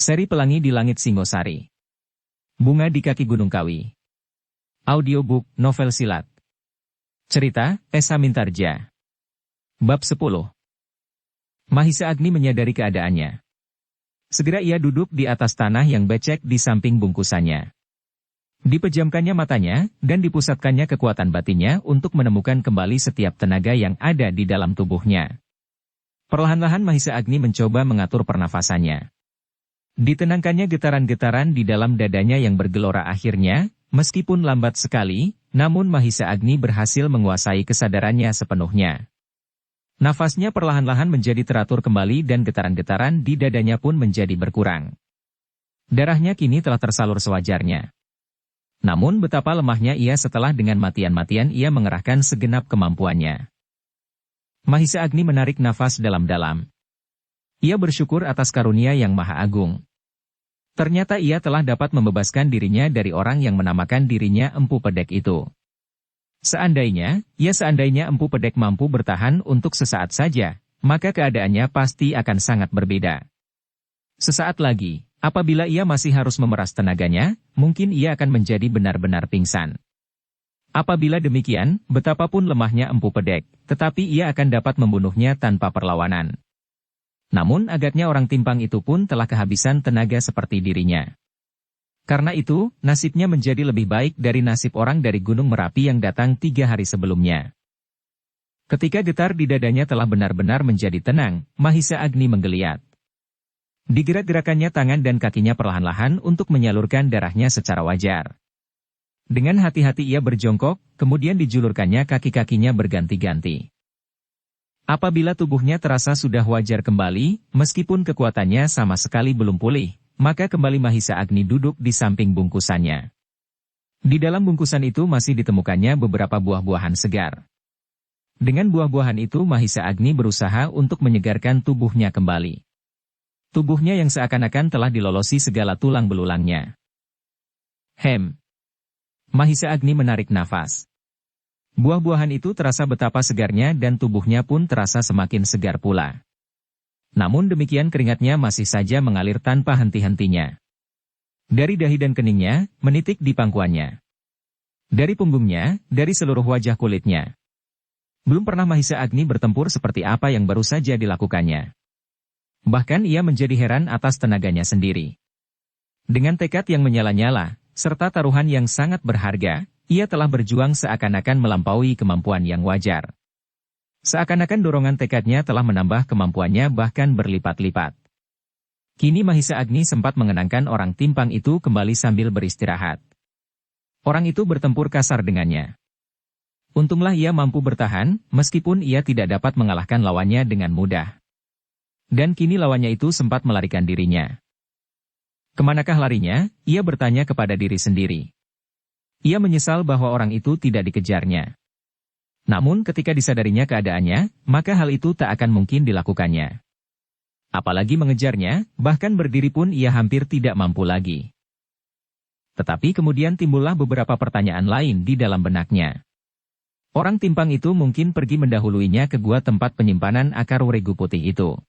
Seri Pelangi di Langit Singosari. Bunga di Kaki Gunung Kawi. Audiobook, novel silat. Cerita, Esa Mintarja. Bab 10. Mahisa Agni menyadari keadaannya. Segera ia duduk di atas tanah yang becek di samping bungkusannya. Dipejamkannya matanya, dan dipusatkannya kekuatan batinnya untuk menemukan kembali setiap tenaga yang ada di dalam tubuhnya. Perlahan-lahan Mahisa Agni mencoba mengatur pernafasannya. Ditenangkannya getaran-getaran di dalam dadanya yang bergelora akhirnya, meskipun lambat sekali, namun Mahisa Agni berhasil menguasai kesadarannya sepenuhnya. Nafasnya perlahan-lahan menjadi teratur kembali dan getaran-getaran di dadanya pun menjadi berkurang. Darahnya kini telah tersalur sewajarnya. Namun betapa lemahnya ia setelah dengan matian-matian ia mengerahkan segenap kemampuannya. Mahisa Agni menarik nafas dalam-dalam. Ia bersyukur atas karunia yang maha agung. Ternyata ia telah dapat membebaskan dirinya dari orang yang menamakan dirinya Empu Pedek itu. Seandainya Empu Pedek mampu bertahan untuk sesaat saja, maka keadaannya pasti akan sangat berbeda. Sesaat lagi, apabila ia masih harus memeras tenaganya, mungkin ia akan menjadi benar-benar pingsan. Apabila demikian, betapapun lemahnya Empu Pedek, tetapi ia akan dapat membunuhnya tanpa perlawanan. Namun agaknya orang timpang itu pun telah kehabisan tenaga seperti dirinya. Karena itu, nasibnya menjadi lebih baik dari nasib orang dari Gunung Merapi yang datang 3 hari sebelumnya. Ketika getar di dadanya telah benar-benar menjadi tenang, Mahisa Agni menggeliat. Digerak-gerakannya tangan dan kakinya perlahan-lahan untuk menyalurkan darahnya secara wajar. Dengan hati-hati ia berjongkok, kemudian dijulurkannya kaki-kakinya berganti-ganti. Apabila tubuhnya terasa sudah wajar kembali, meskipun kekuatannya sama sekali belum pulih, maka kembali Mahisa Agni duduk di samping bungkusannya. Di dalam bungkusan itu masih ditemukannya beberapa buah-buahan segar. Dengan buah-buahan itu Mahisa Agni berusaha untuk menyegarkan tubuhnya kembali. Tubuhnya yang seakan-akan telah dilolosi segala tulang belulangnya. Mahisa Agni menarik nafas. Buah-buahan itu terasa betapa segarnya dan tubuhnya pun terasa semakin segar pula. Namun demikian keringatnya masih saja mengalir tanpa henti-hentinya. Dari dahi dan keningnya, menitik di pangkuannya. Dari punggungnya, dari seluruh wajah kulitnya. Belum pernah Mahisa Agni bertempur seperti apa yang baru saja dilakukannya. Bahkan ia menjadi heran atas tenaganya sendiri. Dengan tekad yang menyala-nyala, serta taruhan yang sangat berharga, ia telah berjuang seakan-akan melampaui kemampuan yang wajar. Seakan-akan dorongan tekadnya telah menambah kemampuannya bahkan berlipat-lipat. Kini Mahisa Agni sempat mengenangkan orang timpang itu kembali sambil beristirahat. Orang itu bertempur kasar dengannya. Untunglah ia mampu bertahan, meskipun ia tidak dapat mengalahkan lawannya dengan mudah. Dan kini lawannya itu sempat melarikan dirinya. Kemanakah larinya? Ia bertanya kepada diri sendiri. Ia menyesal bahwa orang itu tidak dikejarnya. Namun ketika disadarinya keadaannya, maka hal itu tak akan mungkin dilakukannya. Apalagi mengejarnya, bahkan berdiri pun ia hampir tidak mampu lagi. Tetapi kemudian timbullah beberapa pertanyaan lain di dalam benaknya. Orang timpang itu mungkin pergi mendahuluinya ke gua tempat penyimpanan akar regu putih itu.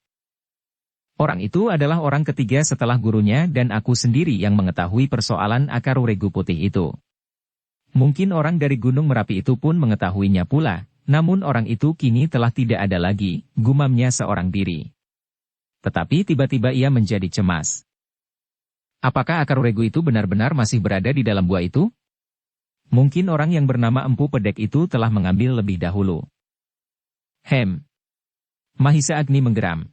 Orang itu adalah orang ketiga setelah gurunya dan aku sendiri yang mengetahui persoalan akar regu putih itu. Mungkin orang dari Gunung Merapi itu pun mengetahuinya pula, namun orang itu kini telah tidak ada lagi, gumamnya seorang diri. Tetapi tiba-tiba ia menjadi cemas. Apakah akar regu itu benar-benar masih berada di dalam gua itu? Mungkin orang yang bernama Empu Pedek itu telah mengambil lebih dahulu. Mahisa Agni menggeram.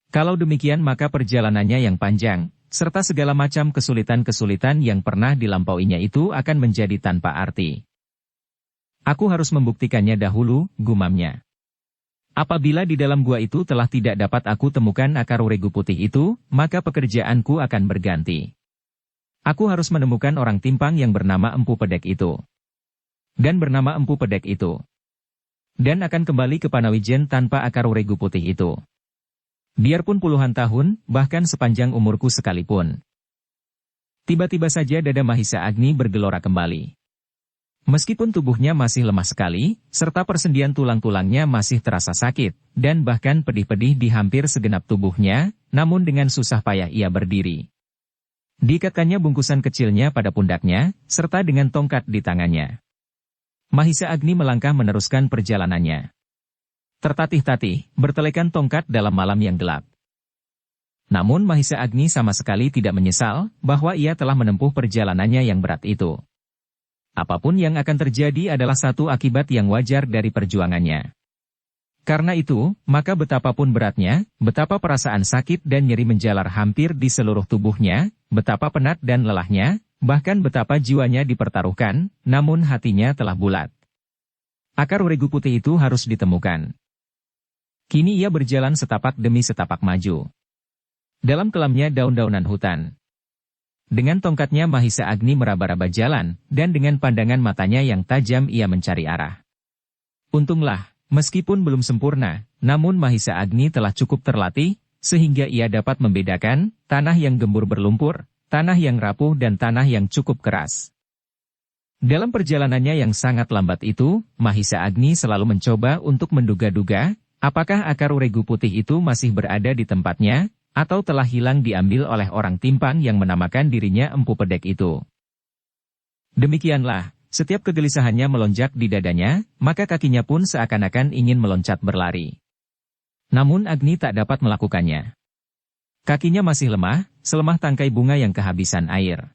Kalau demikian maka perjalanannya yang panjang, serta segala macam kesulitan-kesulitan yang pernah dilampauinya itu akan menjadi tanpa arti. Aku harus membuktikannya dahulu, gumamnya. Apabila di dalam gua itu telah tidak dapat aku temukan akar regu putih itu, maka pekerjaanku akan berganti. Aku harus menemukan orang timpang yang bernama Empu Pedek itu. Dan bernama Empu Pedek itu. Dan akan kembali ke Panawijen tanpa akar regu putih itu. Biarpun puluhan tahun, bahkan sepanjang umurku sekalipun. Tiba-tiba saja dada Mahisa Agni bergelora kembali. Meskipun tubuhnya masih lemah sekali, serta persendian tulang-tulangnya masih terasa sakit, dan bahkan pedih-pedih di hampir segenap tubuhnya, namun dengan susah payah ia berdiri. Diikatkannya bungkusan kecilnya pada pundaknya, serta dengan tongkat di tangannya. Mahisa Agni melangkah meneruskan perjalanannya. Tertatih-tatih, bertelekan tongkat dalam malam yang gelap. Namun Mahisa Agni sama sekali tidak menyesal, bahwa ia telah menempuh perjalanannya yang berat itu. Apapun yang akan terjadi adalah satu akibat yang wajar dari perjuangannya. Karena itu, maka betapapun beratnya, betapa perasaan sakit dan nyeri menjalar hampir di seluruh tubuhnya, betapa penat dan lelahnya, bahkan betapa jiwanya dipertaruhkan, namun hatinya telah bulat. Akar regu putih itu harus ditemukan. Kini ia berjalan setapak demi setapak maju. Dalam kelamnya daun-daunan hutan. Dengan tongkatnya Mahisa Agni meraba-raba jalan, dan dengan pandangan matanya yang tajam ia mencari arah. Untunglah, meskipun belum sempurna, namun Mahisa Agni telah cukup terlatih, sehingga ia dapat membedakan tanah yang gembur berlumpur, tanah yang rapuh dan tanah yang cukup keras. Dalam perjalanannya yang sangat lambat itu, Mahisa Agni selalu mencoba untuk menduga-duga, apakah akar regu putih itu masih berada di tempatnya, atau telah hilang diambil oleh orang timpang yang menamakan dirinya Empu Pedek itu. Demikianlah, setiap kegelisahannya melonjak di dadanya, maka kakinya pun seakan-akan ingin meloncat berlari. Namun Agni tak dapat melakukannya. Kakinya masih lemah, selemah tangkai bunga yang kehabisan air.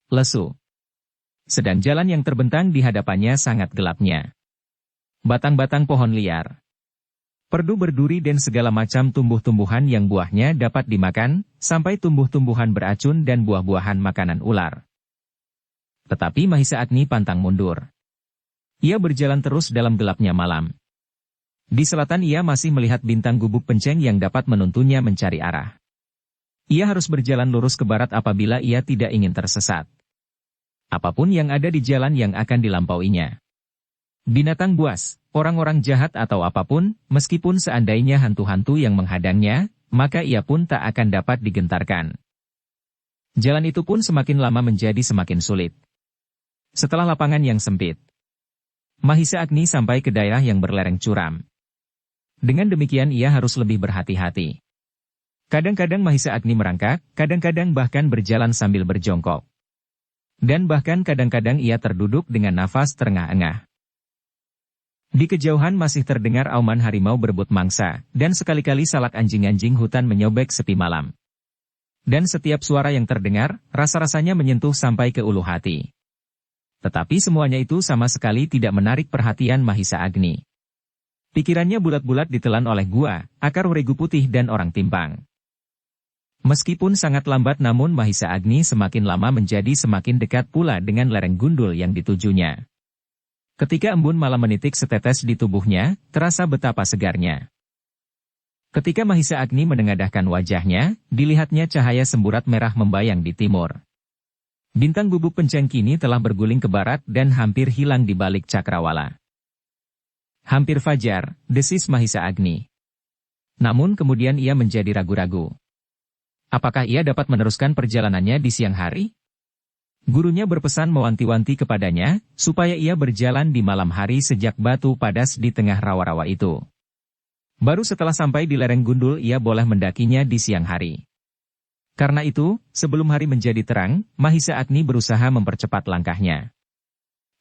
Lesu. Sedang jalan yang terbentang di hadapannya sangat gelapnya. Batang-batang pohon liar. Perdu berduri dan segala macam tumbuh-tumbuhan yang buahnya dapat dimakan, sampai tumbuh-tumbuhan beracun dan buah-buahan makanan ular. Tetapi Mahisa Agni pantang mundur. Ia berjalan terus dalam gelapnya malam. Di selatan ia masih melihat bintang gubuk penceng yang dapat menuntunnya mencari arah. Ia harus berjalan lurus ke barat apabila ia tidak ingin tersesat. Apapun yang ada di jalan yang akan dilampauinya. Binatang buas, orang-orang jahat atau apapun, meskipun seandainya hantu-hantu yang menghadangnya, maka ia pun tak akan dapat digentarkan. Jalan itu pun semakin lama menjadi semakin sulit. Setelah lapangan yang sempit, Mahisa Agni sampai ke daerah yang berlereng curam. Dengan demikian ia harus lebih berhati-hati. Kadang-kadang Mahisa Agni merangkak, kadang-kadang bahkan berjalan sambil berjongkok. Dan bahkan kadang-kadang ia terduduk dengan nafas terengah-engah. Di kejauhan masih terdengar auman harimau berebut mangsa, dan sekali-kali salak anjing-anjing hutan menyobek sepi malam. Dan setiap suara yang terdengar, rasa-rasanya menyentuh sampai ke ulu hati. Tetapi semuanya itu sama sekali tidak menarik perhatian Mahisa Agni. Pikirannya bulat-bulat ditelan oleh gua, akar regu putih dan orang timpang. Meskipun sangat lambat namun Mahisa Agni semakin lama menjadi semakin dekat pula dengan lereng gundul yang ditujunya. Ketika embun malam menitik setetes di tubuhnya, terasa betapa segarnya. Ketika Mahisa Agni menengadahkan wajahnya, dilihatnya cahaya semburat merah membayang di timur. Bintang gubuk penceng kini telah berguling ke barat dan hampir hilang di balik cakrawala. Hampir fajar, desis Mahisa Agni. Namun kemudian ia menjadi ragu-ragu. Apakah ia dapat meneruskan perjalanannya di siang hari? Gurunya berpesan mewanti-wanti kepadanya, supaya ia berjalan di malam hari sejak batu padas di tengah rawa-rawa itu. Baru setelah sampai di lereng gundul ia boleh mendakinya di siang hari. Karena itu, sebelum hari menjadi terang, Mahisa Agni berusaha mempercepat langkahnya.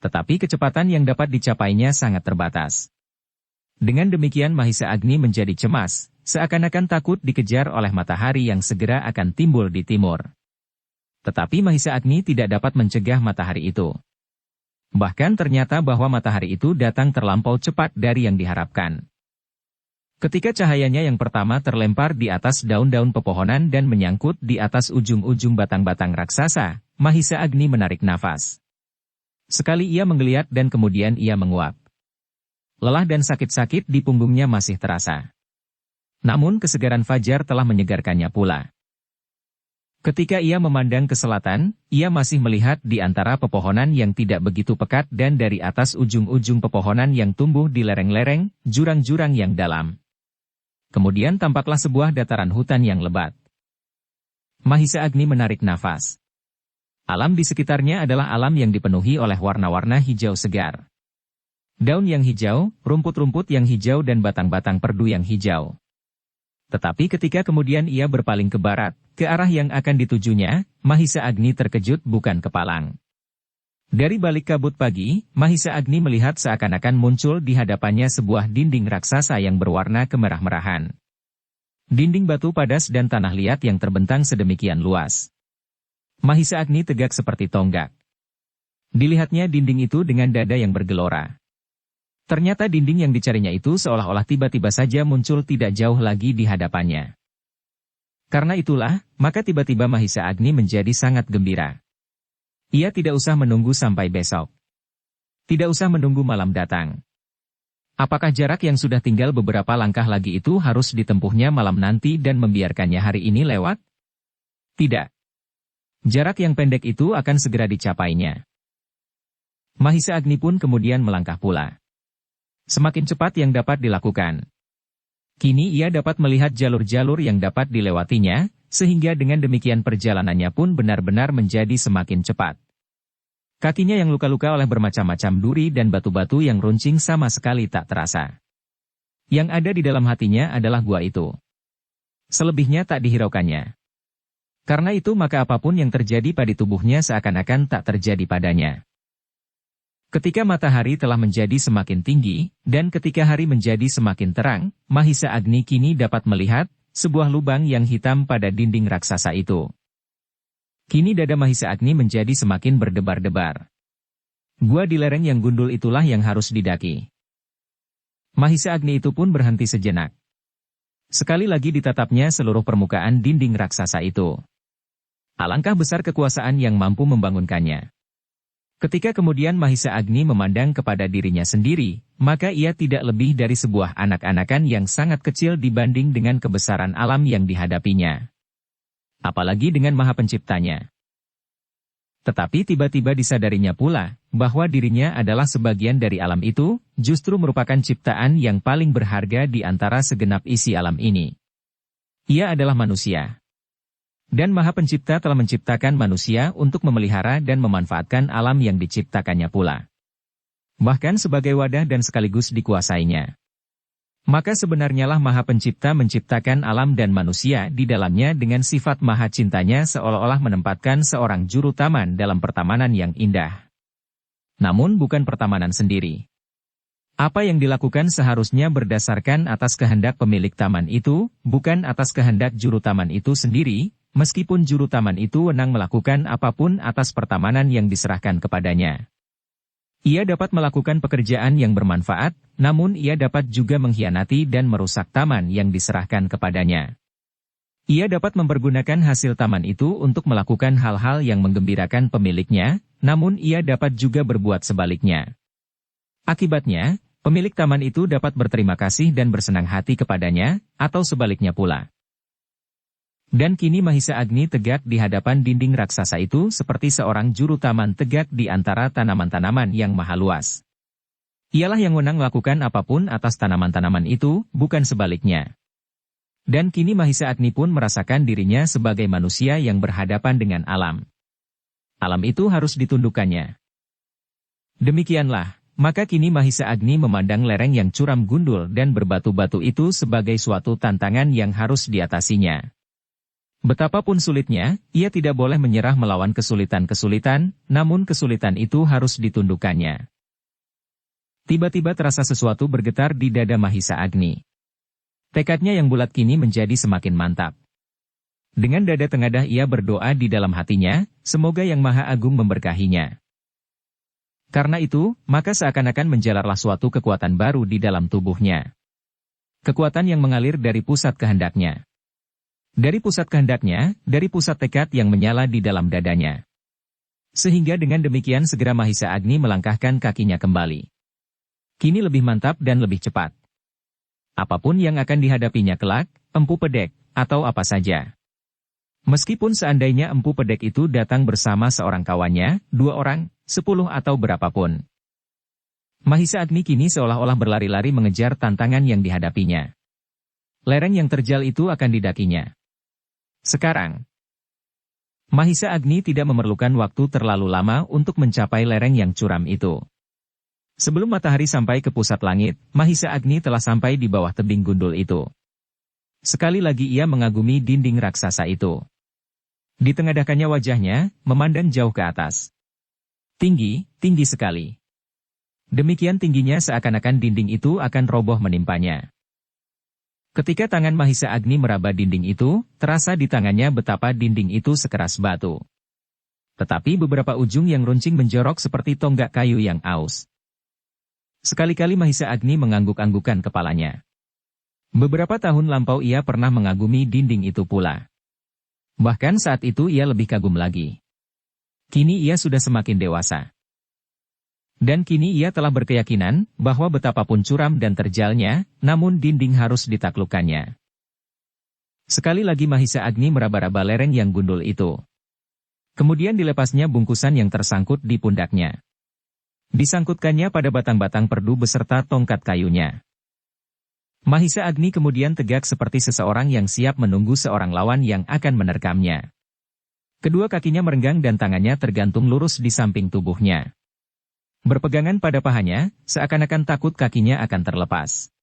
Tetapi kecepatan yang dapat dicapainya sangat terbatas. Dengan demikian Mahisa Agni menjadi cemas, seakan-akan takut dikejar oleh matahari yang segera akan timbul di timur. Tetapi Mahisa Agni tidak dapat mencegah matahari itu. Bahkan ternyata bahwa matahari itu datang terlampau cepat dari yang diharapkan. Ketika cahayanya yang pertama terlempar di atas daun-daun pepohonan dan menyangkut di atas ujung-ujung batang-batang raksasa, Mahisa Agni menarik nafas. Sekali ia menggeliat dan kemudian ia menguap. Lelah dan sakit-sakit di punggungnya masih terasa. Namun kesegaran fajar telah menyegarkannya pula. Ketika ia memandang ke selatan, ia masih melihat di antara pepohonan yang tidak begitu pekat dan dari atas ujung-ujung pepohonan yang tumbuh di lereng-lereng, jurang-jurang yang dalam. Kemudian tampaklah sebuah dataran hutan yang lebat. Mahisa Agni menarik nafas. Alam di sekitarnya adalah alam yang dipenuhi oleh warna-warna hijau segar. Daun yang hijau, rumput-rumput yang hijau dan batang-batang perdu yang hijau. Tetapi ketika kemudian ia berpaling ke barat, ke arah yang akan ditujunya, Mahisa Agni terkejut bukan kepalang. Dari balik kabut pagi, Mahisa Agni melihat seakan-akan muncul di hadapannya sebuah dinding raksasa yang berwarna kemerah-merahan. Dinding batu padas dan tanah liat yang terbentang sedemikian luas. Mahisa Agni tegak seperti tonggak. Dilihatnya dinding itu dengan dada yang bergelora. Ternyata dinding yang dicarinya itu seolah-olah tiba-tiba saja muncul tidak jauh lagi di hadapannya. Karena itulah, maka tiba-tiba Mahisa Agni menjadi sangat gembira. Ia tidak usah menunggu sampai besok. Tidak usah menunggu malam datang. Apakah jarak yang sudah tinggal beberapa langkah lagi itu harus ditempuhnya malam nanti dan membiarkannya hari ini lewat? Tidak. Jarak yang pendek itu akan segera dicapainya. Mahisa Agni pun kemudian melangkah pula. Semakin cepat yang dapat dilakukan. Kini ia dapat melihat jalur-jalur yang dapat dilewatinya, sehingga dengan demikian perjalanannya pun benar-benar menjadi semakin cepat. Kakinya yang luka-luka oleh bermacam-macam duri dan batu-batu yang runcing sama sekali tak terasa. Yang ada di dalam hatinya adalah gua itu. Selebihnya tak dihiraukannya. Karena itu maka apapun yang terjadi pada tubuhnya seakan-akan tak terjadi padanya. Ketika matahari telah menjadi semakin tinggi, dan ketika hari menjadi semakin terang, Mahisa Agni kini dapat melihat sebuah lubang yang hitam pada dinding raksasa itu. Kini dada Mahisa Agni menjadi semakin berdebar-debar. Gua di lereng yang gundul itulah yang harus didaki. Mahisa Agni itu pun berhenti sejenak. Sekali lagi ditatapnya seluruh permukaan dinding raksasa itu. Alangkah besar kekuasaan yang mampu membangunkannya. Ketika kemudian Mahisa Agni memandang kepada dirinya sendiri, maka ia tidak lebih dari sebuah anak-anakan yang sangat kecil dibanding dengan kebesaran alam yang dihadapinya. Apalagi dengan Maha Penciptanya. Tetapi tiba-tiba disadarinya pula, bahwa dirinya adalah sebagian dari alam itu, justru merupakan ciptaan yang paling berharga di antara segenap isi alam ini. Ia adalah manusia. Dan Maha Pencipta telah menciptakan manusia untuk memelihara dan memanfaatkan alam yang diciptakannya pula. Bahkan sebagai wadah dan sekaligus dikuasainya. Maka sebenarnya lah Maha Pencipta menciptakan alam dan manusia di dalamnya dengan sifat maha cintanya seolah-olah menempatkan seorang juru taman dalam pertamanan yang indah. Namun bukan pertamanan sendiri. Apa yang dilakukan seharusnya berdasarkan atas kehendak pemilik taman itu, bukan atas kehendak juru taman itu sendiri, meskipun juru taman itu wenang melakukan apapun atas pertamanan yang diserahkan kepadanya. Ia dapat melakukan pekerjaan yang bermanfaat, namun ia dapat juga mengkhianati dan merusak taman yang diserahkan kepadanya. Ia dapat mempergunakan hasil taman itu untuk melakukan hal-hal yang menggembirakan pemiliknya, namun ia dapat juga berbuat sebaliknya. Akibatnya, pemilik taman itu dapat berterima kasih dan bersenang hati kepadanya, atau sebaliknya pula. Dan kini Mahisa Agni tegak di hadapan dinding raksasa itu seperti seorang juru taman tegak di antara tanaman-tanaman yang maha luas. Ialah yang wenang melakukan apapun atas tanaman-tanaman itu, bukan sebaliknya. Dan kini Mahisa Agni pun merasakan dirinya sebagai manusia yang berhadapan dengan alam. Alam itu harus ditundukkannya. Demikianlah, maka kini Mahisa Agni memandang lereng yang curam gundul dan berbatu-batu itu sebagai suatu tantangan yang harus diatasinya. Betapapun sulitnya, ia tidak boleh menyerah melawan kesulitan-kesulitan, namun kesulitan itu harus ditundukkannya. Tiba-tiba terasa sesuatu bergetar di dada Mahisa Agni. Tekadnya yang bulat kini menjadi semakin mantap. Dengan dada tengadah ia berdoa di dalam hatinya, semoga Yang Maha Agung memberkahinya. Karena itu, maka seakan-akan menjalarlah suatu kekuatan baru di dalam tubuhnya. Kekuatan yang mengalir dari pusat kehendaknya. Dari pusat kehendaknya, dari pusat tekad yang menyala di dalam dadanya. Sehingga dengan demikian segera Mahisa Agni melangkahkan kakinya kembali. Kini lebih mantap dan lebih cepat. Apapun yang akan dihadapinya kelak, Empu Pedek, atau apa saja. Meskipun seandainya Empu Pedek itu datang bersama seorang kawannya, 2 orang, 10 atau berapapun. Mahisa Agni kini seolah-olah berlari-lari mengejar tantangan yang dihadapinya. Lereng yang terjal itu akan didakinya. Sekarang, Mahisa Agni tidak memerlukan waktu terlalu lama untuk mencapai lereng yang curam itu. Sebelum matahari sampai ke pusat langit, Mahisa Agni telah sampai di bawah tebing gundul itu. Sekali lagi ia mengagumi dinding raksasa itu. Ditengadahkannya wajahnya, memandang jauh ke atas. Tinggi, tinggi sekali. Demikian tingginya seakan-akan dinding itu akan roboh menimpanya. Ketika tangan Mahisa Agni meraba dinding itu, terasa di tangannya betapa dinding itu sekeras batu. Tetapi beberapa ujung yang runcing menjorok seperti tonggak kayu yang aus. Sekali-kali Mahisa Agni mengangguk-anggukan kepalanya. Beberapa tahun lampau ia pernah mengagumi dinding itu pula. Bahkan saat itu ia lebih kagum lagi. Kini ia sudah semakin dewasa. Dan kini ia telah berkeyakinan bahwa betapapun curam dan terjalnya, namun dinding harus ditaklukkannya. Sekali lagi Mahisa Agni meraba-raba lereng yang gundul itu. Kemudian dilepasnya bungkusan yang tersangkut di pundaknya. Disangkutkannya pada batang-batang perdu beserta tongkat kayunya. Mahisa Agni kemudian tegak seperti seseorang yang siap menunggu seorang lawan yang akan menerkamnya. Kedua kakinya merenggang dan tangannya tergantung lurus di samping tubuhnya. Berpegangan pada pahanya, seakan-akan takut kakinya akan terlepas.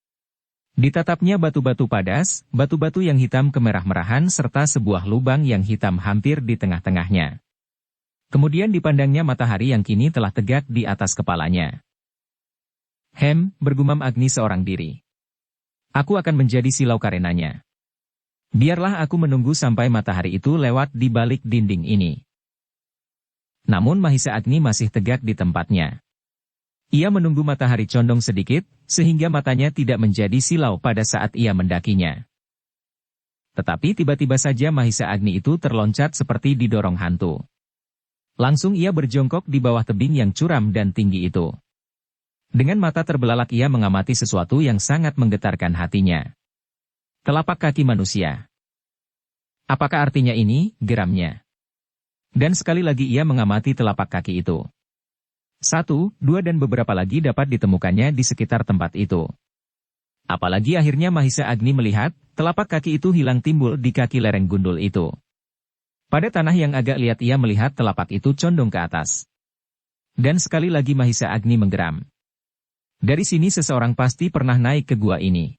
Ditatapnya batu-batu padas, batu-batu yang hitam kemerah-merahan serta sebuah lubang yang hitam hampir di tengah-tengahnya. Kemudian dipandangnya matahari yang kini telah tegak di atas kepalanya. Bergumam Agni seorang diri. Aku akan menjadi silau karenanya. Biarlah aku menunggu sampai matahari itu lewat di balik dinding ini. Namun Mahisa Agni masih tegak di tempatnya. Ia menunggu matahari condong sedikit, sehingga matanya tidak menjadi silau pada saat ia mendakinya. Tetapi tiba-tiba saja Mahisa Agni itu terloncat seperti didorong hantu. Langsung ia berjongkok di bawah tebing yang curam dan tinggi itu. Dengan mata terbelalak ia mengamati sesuatu yang sangat menggetarkan hatinya. Telapak kaki manusia. Apakah artinya ini? Geramnya. Dan sekali lagi ia mengamati telapak kaki itu. 1, 2 dan beberapa lagi dapat ditemukannya di sekitar tempat itu. Apalagi akhirnya Mahisa Agni melihat, telapak kaki itu hilang timbul di kaki lereng gundul itu. Pada tanah yang agak liat ia melihat telapak itu condong ke atas. Dan sekali lagi Mahisa Agni menggeram. Dari sini seseorang pasti pernah naik ke gua ini.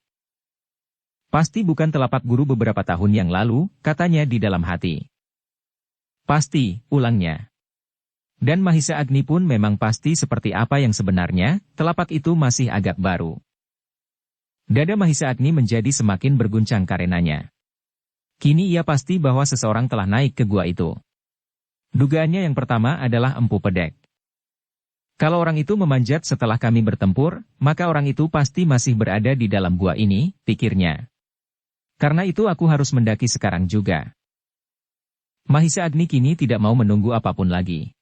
Pasti bukan telapak guru beberapa tahun yang lalu, katanya di dalam hati. Pasti, ulangnya. Dan Mahisa Agni pun memang pasti seperti apa yang sebenarnya, telapak itu masih agak baru. Dada Mahisa Agni menjadi semakin berguncang karenanya. Kini ia pasti bahwa seseorang telah naik ke gua itu. Dugaannya yang pertama adalah Empu Pedek. Kalau orang itu memanjat setelah kami bertempur, maka orang itu pasti masih berada di dalam gua ini, pikirnya. Karena itu aku harus mendaki sekarang juga. Mahisa Agni kini tidak mau menunggu apapun lagi.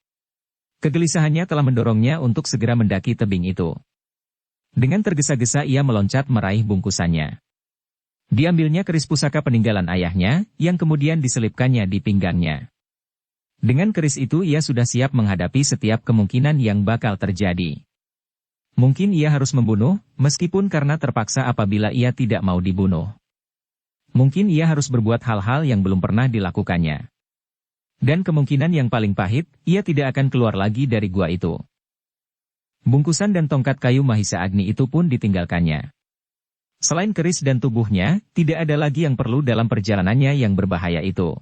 Kegelisahannya telah mendorongnya untuk segera mendaki tebing itu. Dengan tergesa-gesa ia meloncat meraih bungkusannya. Diambilnya keris pusaka peninggalan ayahnya, yang kemudian diselipkannya di pinggangnya. Dengan keris itu ia sudah siap menghadapi setiap kemungkinan yang bakal terjadi. Mungkin ia harus membunuh, meskipun karena terpaksa apabila ia tidak mau dibunuh. Mungkin ia harus berbuat hal-hal yang belum pernah dilakukannya. Dan kemungkinan yang paling pahit, ia tidak akan keluar lagi dari gua itu. Bungkusan dan tongkat kayu Mahisa Agni itu pun ditinggalkannya. Selain keris dan tubuhnya, tidak ada lagi yang perlu dalam perjalanannya yang berbahaya itu.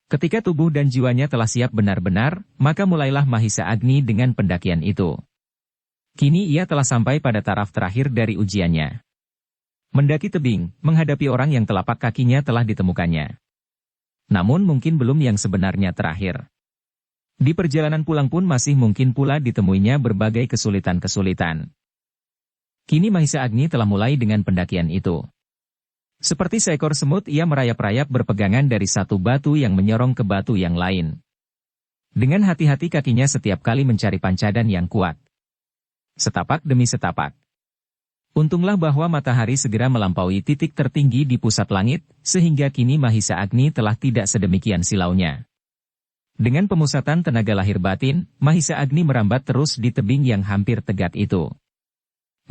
Ketika tubuh dan jiwanya telah siap benar-benar, maka mulailah Mahisa Agni dengan pendakian itu. Kini ia telah sampai pada taraf terakhir dari ujiannya. Mendaki tebing, menghadapi orang yang telapak kakinya telah ditemukannya. Namun mungkin belum yang sebenarnya terakhir. Di perjalanan pulang pun masih mungkin pula ditemuinya berbagai kesulitan-kesulitan. Kini Mahisa Agni telah mulai dengan pendakian itu. Seperti seekor semut ia merayap-rayap berpegangan dari satu batu yang menyorong ke batu yang lain. Dengan hati-hati kakinya setiap kali mencari pancadan yang kuat. Setapak demi setapak. Untunglah bahwa matahari segera melampaui titik tertinggi di pusat langit, sehingga kini Mahisa Agni telah tidak sedemikian silaunya. Dengan pemusatan tenaga lahir batin, Mahisa Agni merambat terus di tebing yang hampir tegak itu.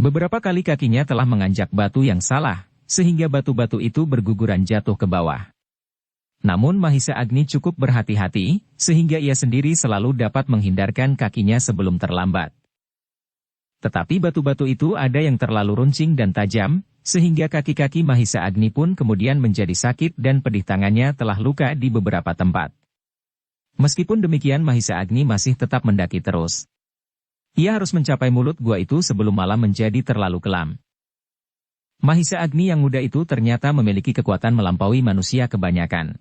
Beberapa kali kakinya telah menganjak batu yang salah, sehingga batu-batu itu berguguran jatuh ke bawah. Namun Mahisa Agni cukup berhati-hati, sehingga ia sendiri selalu dapat menghindarkan kakinya sebelum terlambat. Tetapi batu-batu itu ada yang terlalu runcing dan tajam, sehingga kaki-kaki Mahisa Agni pun kemudian menjadi sakit dan pedih, tangannya telah luka di beberapa tempat. Meskipun demikian Mahisa Agni masih tetap mendaki terus. Ia harus mencapai mulut gua itu sebelum malam menjadi terlalu kelam. Mahisa Agni yang muda itu ternyata memiliki kekuatan melampaui manusia kebanyakan.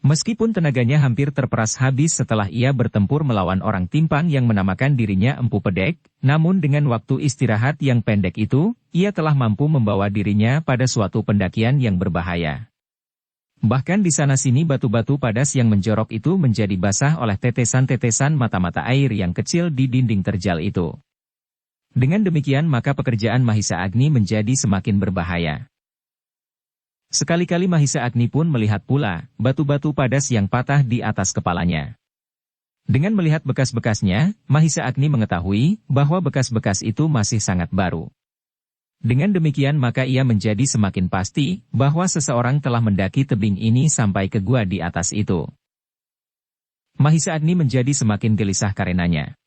Meskipun tenaganya hampir terperas habis setelah ia bertempur melawan orang timpang yang menamakan dirinya Empu Pedek, namun dengan waktu istirahat yang pendek itu, ia telah mampu membawa dirinya pada suatu pendakian yang berbahaya. Bahkan di sana-sini batu-batu padas yang menjorok itu menjadi basah oleh tetesan-tetesan mata-mata air yang kecil di dinding terjal itu. Dengan demikian maka pekerjaan Mahisa Agni menjadi semakin berbahaya. Sekali-kali Mahisa Agni pun melihat pula batu-batu padas yang patah di atas kepalanya. Dengan melihat bekas-bekasnya, Mahisa Agni mengetahui bahwa bekas-bekas itu masih sangat baru. Dengan demikian maka ia menjadi semakin pasti bahwa seseorang telah mendaki tebing ini sampai ke gua di atas itu. Mahisa Agni menjadi semakin gelisah karenanya.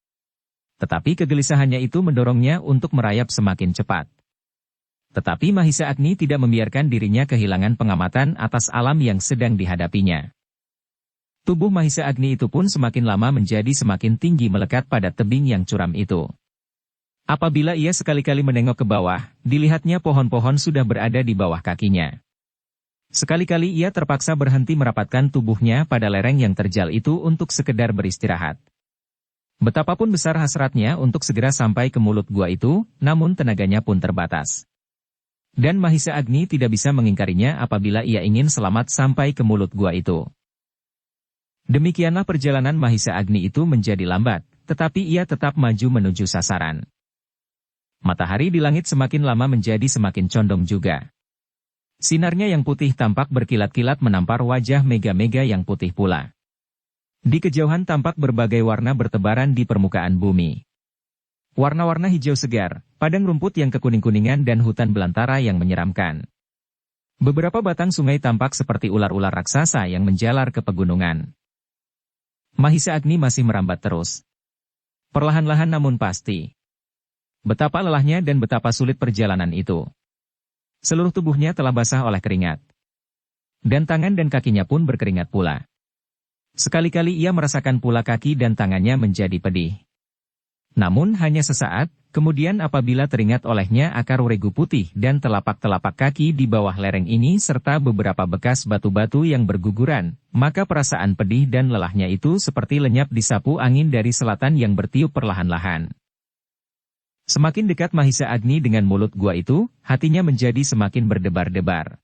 Tetapi kegelisahannya itu mendorongnya untuk merayap semakin cepat. Tetapi Mahisa Agni tidak membiarkan dirinya kehilangan pengamatan atas alam yang sedang dihadapinya. Tubuh Mahisa Agni itu pun semakin lama menjadi semakin tinggi melekat pada tebing yang curam itu. Apabila ia sekali-kali menengok ke bawah, dilihatnya pohon-pohon sudah berada di bawah kakinya. Sekali-kali ia terpaksa berhenti merapatkan tubuhnya pada lereng yang terjal itu untuk sekedar beristirahat. Betapapun besar hasratnya untuk segera sampai ke mulut gua itu, namun tenaganya pun terbatas. Dan Mahisa Agni tidak bisa mengingkarinya apabila ia ingin selamat sampai ke mulut gua itu. Demikianlah perjalanan Mahisa Agni itu menjadi lambat, tetapi ia tetap maju menuju sasaran. Matahari di langit semakin lama menjadi semakin condong juga. Sinarnya yang putih tampak berkilat-kilat menampar wajah mega-mega yang putih pula. Di kejauhan tampak berbagai warna bertebaran di permukaan bumi. Warna-warna hijau segar, padang rumput yang kekuning-kuningan dan hutan belantara yang menyeramkan. Beberapa batang sungai tampak seperti ular-ular raksasa yang menjalar ke pegunungan. Mahisa Agni masih merambat terus. Perlahan-lahan namun pasti. Betapa lelahnya dan betapa sulit perjalanan itu. Seluruh tubuhnya telah basah oleh keringat. Dan tangan dan kakinya pun berkeringat pula. Sekali-kali ia merasakan pula kaki dan tangannya menjadi pedih. Namun hanya sesaat, kemudian apabila teringat olehnya akar regu putih dan telapak-telapak kaki di bawah lereng ini serta beberapa bekas batu-batu yang berguguran, maka perasaan pedih dan lelahnya itu seperti lenyap disapu angin dari selatan yang bertiup perlahan-lahan. Semakin dekat Mahisa Agni dengan mulut gua itu, hatinya menjadi semakin berdebar-debar.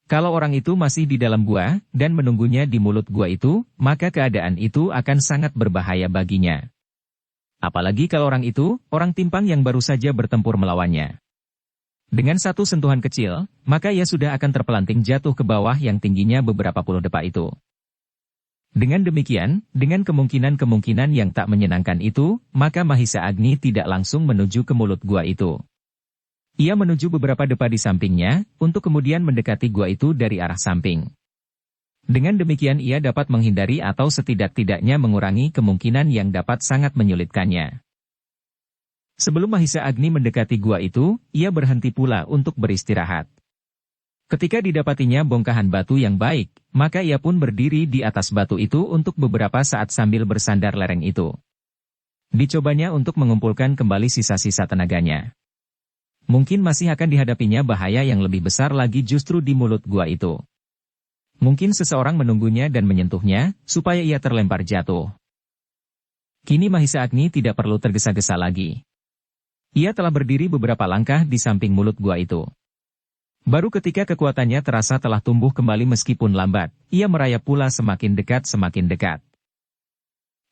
Kalau orang itu masih di dalam gua, dan menunggunya di mulut gua itu, maka keadaan itu akan sangat berbahaya baginya. Apalagi kalau orang itu, orang timpang yang baru saja bertempur melawannya. Dengan satu sentuhan kecil, maka ia sudah akan terpelanting jatuh ke bawah yang tingginya beberapa puluh depa itu. Dengan demikian, dengan kemungkinan-kemungkinan yang tak menyenangkan itu, maka Mahisa Agni tidak langsung menuju ke mulut gua itu. Ia menuju beberapa depa di sampingnya, untuk kemudian mendekati gua itu dari arah samping. Dengan demikian ia dapat menghindari atau setidak-tidaknya mengurangi kemungkinan yang dapat sangat menyulitkannya. Sebelum Mahisa Agni mendekati gua itu, ia berhenti pula untuk beristirahat. Ketika didapatinya bongkahan batu yang baik, maka ia pun berdiri di atas batu itu untuk beberapa saat sambil bersandar lereng itu. Dicobanya untuk mengumpulkan kembali sisa-sisa tenaganya. Mungkin masih akan dihadapinya bahaya yang lebih besar lagi justru di mulut gua itu. Mungkin seseorang menunggunya dan menyentuhnya, supaya ia terlempar jatuh. Kini Mahisa Agni tidak perlu tergesa-gesa lagi. Ia telah berdiri beberapa langkah di samping mulut gua itu. Baru ketika kekuatannya terasa telah tumbuh kembali meskipun lambat, ia merayap pula semakin dekat semakin dekat.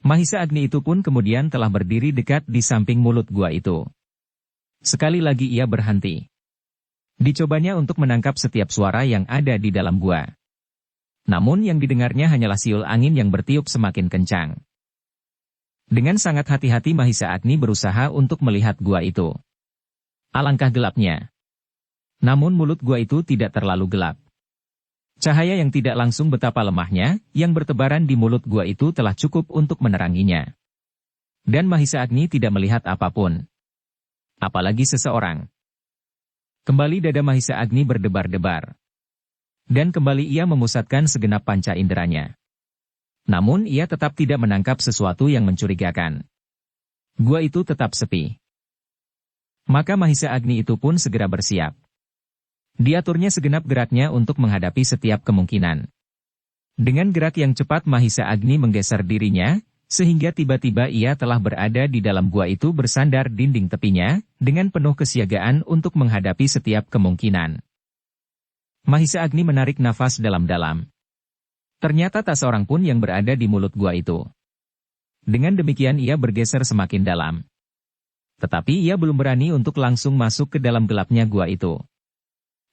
Mahisa Agni itu pun kemudian telah berdiri dekat di samping mulut gua itu. Sekali lagi ia berhenti. Dicobanya untuk menangkap setiap suara yang ada di dalam gua. Namun yang didengarnya hanyalah siul angin yang bertiup semakin kencang. Dengan sangat hati-hati Mahisa Agni berusaha untuk melihat gua itu. Alangkah gelapnya. Namun mulut gua itu tidak terlalu gelap. Cahaya yang tidak langsung betapa lemahnya, yang bertebaran di mulut gua itu telah cukup untuk meneranginya. Dan Mahisa Agni tidak melihat apapun. Apalagi seseorang. Kembali dada Mahisa Agni berdebar-debar. Dan kembali ia memusatkan segenap panca inderanya. Namun ia tetap tidak menangkap sesuatu yang mencurigakan. Gua itu tetap sepi. Maka Mahisa Agni itu pun segera bersiap. Diaturnya segenap geraknya untuk menghadapi setiap kemungkinan. Dengan gerak yang cepat Mahisa Agni menggeser dirinya, sehingga tiba-tiba ia telah berada di dalam gua itu bersandar dinding tepinya, dengan penuh kesiagaan untuk menghadapi setiap kemungkinan. Mahisa Agni menarik nafas dalam-dalam. Ternyata tak seorang pun yang berada di mulut gua itu. Dengan demikian ia bergeser semakin dalam. Tetapi ia belum berani untuk langsung masuk ke dalam gelapnya gua itu.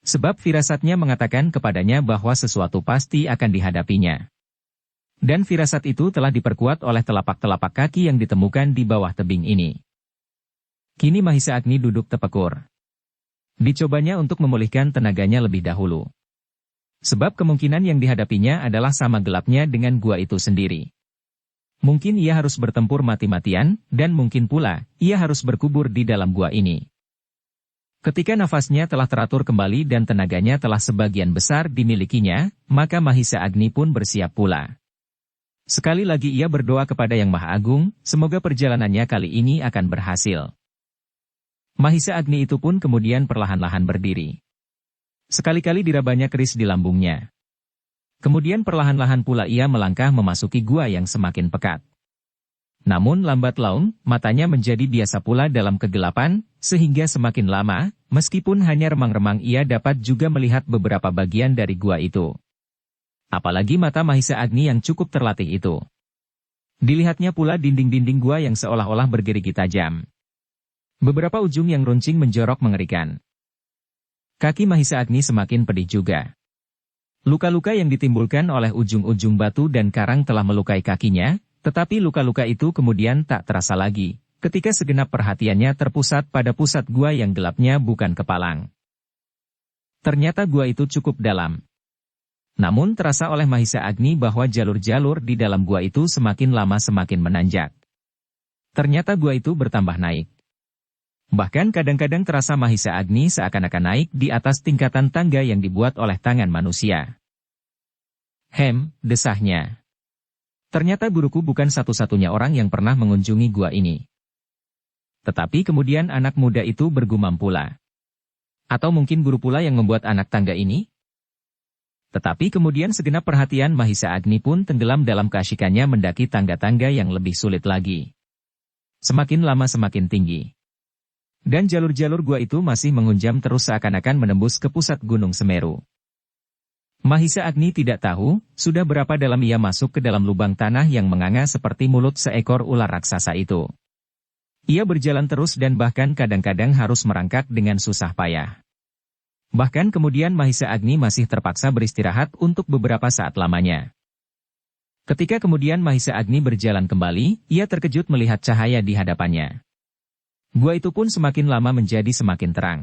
Sebab firasatnya mengatakan kepadanya bahwa sesuatu pasti akan dihadapinya. Dan firasat itu telah diperkuat oleh telapak-telapak kaki yang ditemukan di bawah tebing ini. Kini Mahisa Agni duduk tepekur. Dicobanya untuk memulihkan tenaganya lebih dahulu. Sebab kemungkinan yang dihadapinya adalah sama gelapnya dengan gua itu sendiri. Mungkin ia harus bertempur mati-matian, dan mungkin pula, ia harus berkubur di dalam gua ini. Ketika nafasnya telah teratur kembali dan tenaganya telah sebagian besar dimilikinya, maka Mahisa Agni pun bersiap pula. Sekali lagi ia berdoa kepada Yang Maha Agung, semoga perjalanannya kali ini akan berhasil. Mahisa Agni itu pun kemudian perlahan-lahan berdiri. Sekali-kali dirabanya keris di lambungnya. Kemudian perlahan-lahan pula ia melangkah memasuki gua yang semakin pekat. Namun lambat laun, matanya menjadi biasa pula dalam kegelapan, sehingga semakin lama, meskipun hanya remang-remang ia dapat juga melihat beberapa bagian dari gua itu. Apalagi mata Mahisa Agni yang cukup terlatih itu. Dilihatnya pula dinding-dinding gua yang seolah-olah bergerigi tajam. Beberapa ujung yang runcing menjorok mengerikan. Kaki Mahisa Agni semakin pedih juga. Luka-luka yang ditimbulkan oleh ujung-ujung batu dan karang telah melukai kakinya, tetapi luka-luka itu kemudian tak terasa lagi, ketika segenap perhatiannya terpusat pada pusat gua yang gelapnya bukan kepalang. Ternyata gua itu cukup dalam. Namun terasa oleh Mahisa Agni bahwa jalur-jalur di dalam gua itu semakin lama semakin menanjak. Ternyata gua itu bertambah naik. Bahkan kadang-kadang terasa Mahisa Agni seakan-akan naik di atas tingkatan tangga yang dibuat oleh tangan manusia. Desahnya. Ternyata guruku bukan satu-satunya orang yang pernah mengunjungi gua ini. Tetapi kemudian anak muda itu bergumam pula. Atau mungkin guru pula yang membuat anak tangga ini? Tetapi kemudian segenap perhatian Mahisa Agni pun tenggelam dalam keasyikannya mendaki tangga-tangga yang lebih sulit lagi. Semakin lama semakin tinggi. Dan jalur-jalur gua itu masih mengunjam terus seakan-akan menembus ke pusat Gunung Semeru. Mahisa Agni tidak tahu, sudah berapa dalam ia masuk ke dalam lubang tanah yang menganga seperti mulut seekor ular raksasa itu. Ia berjalan terus dan bahkan kadang-kadang harus merangkak dengan susah payah. Bahkan kemudian Mahisa Agni masih terpaksa beristirahat untuk beberapa saat lamanya. Ketika kemudian Mahisa Agni berjalan kembali, ia terkejut melihat cahaya di hadapannya. Gua itu pun semakin lama menjadi semakin terang.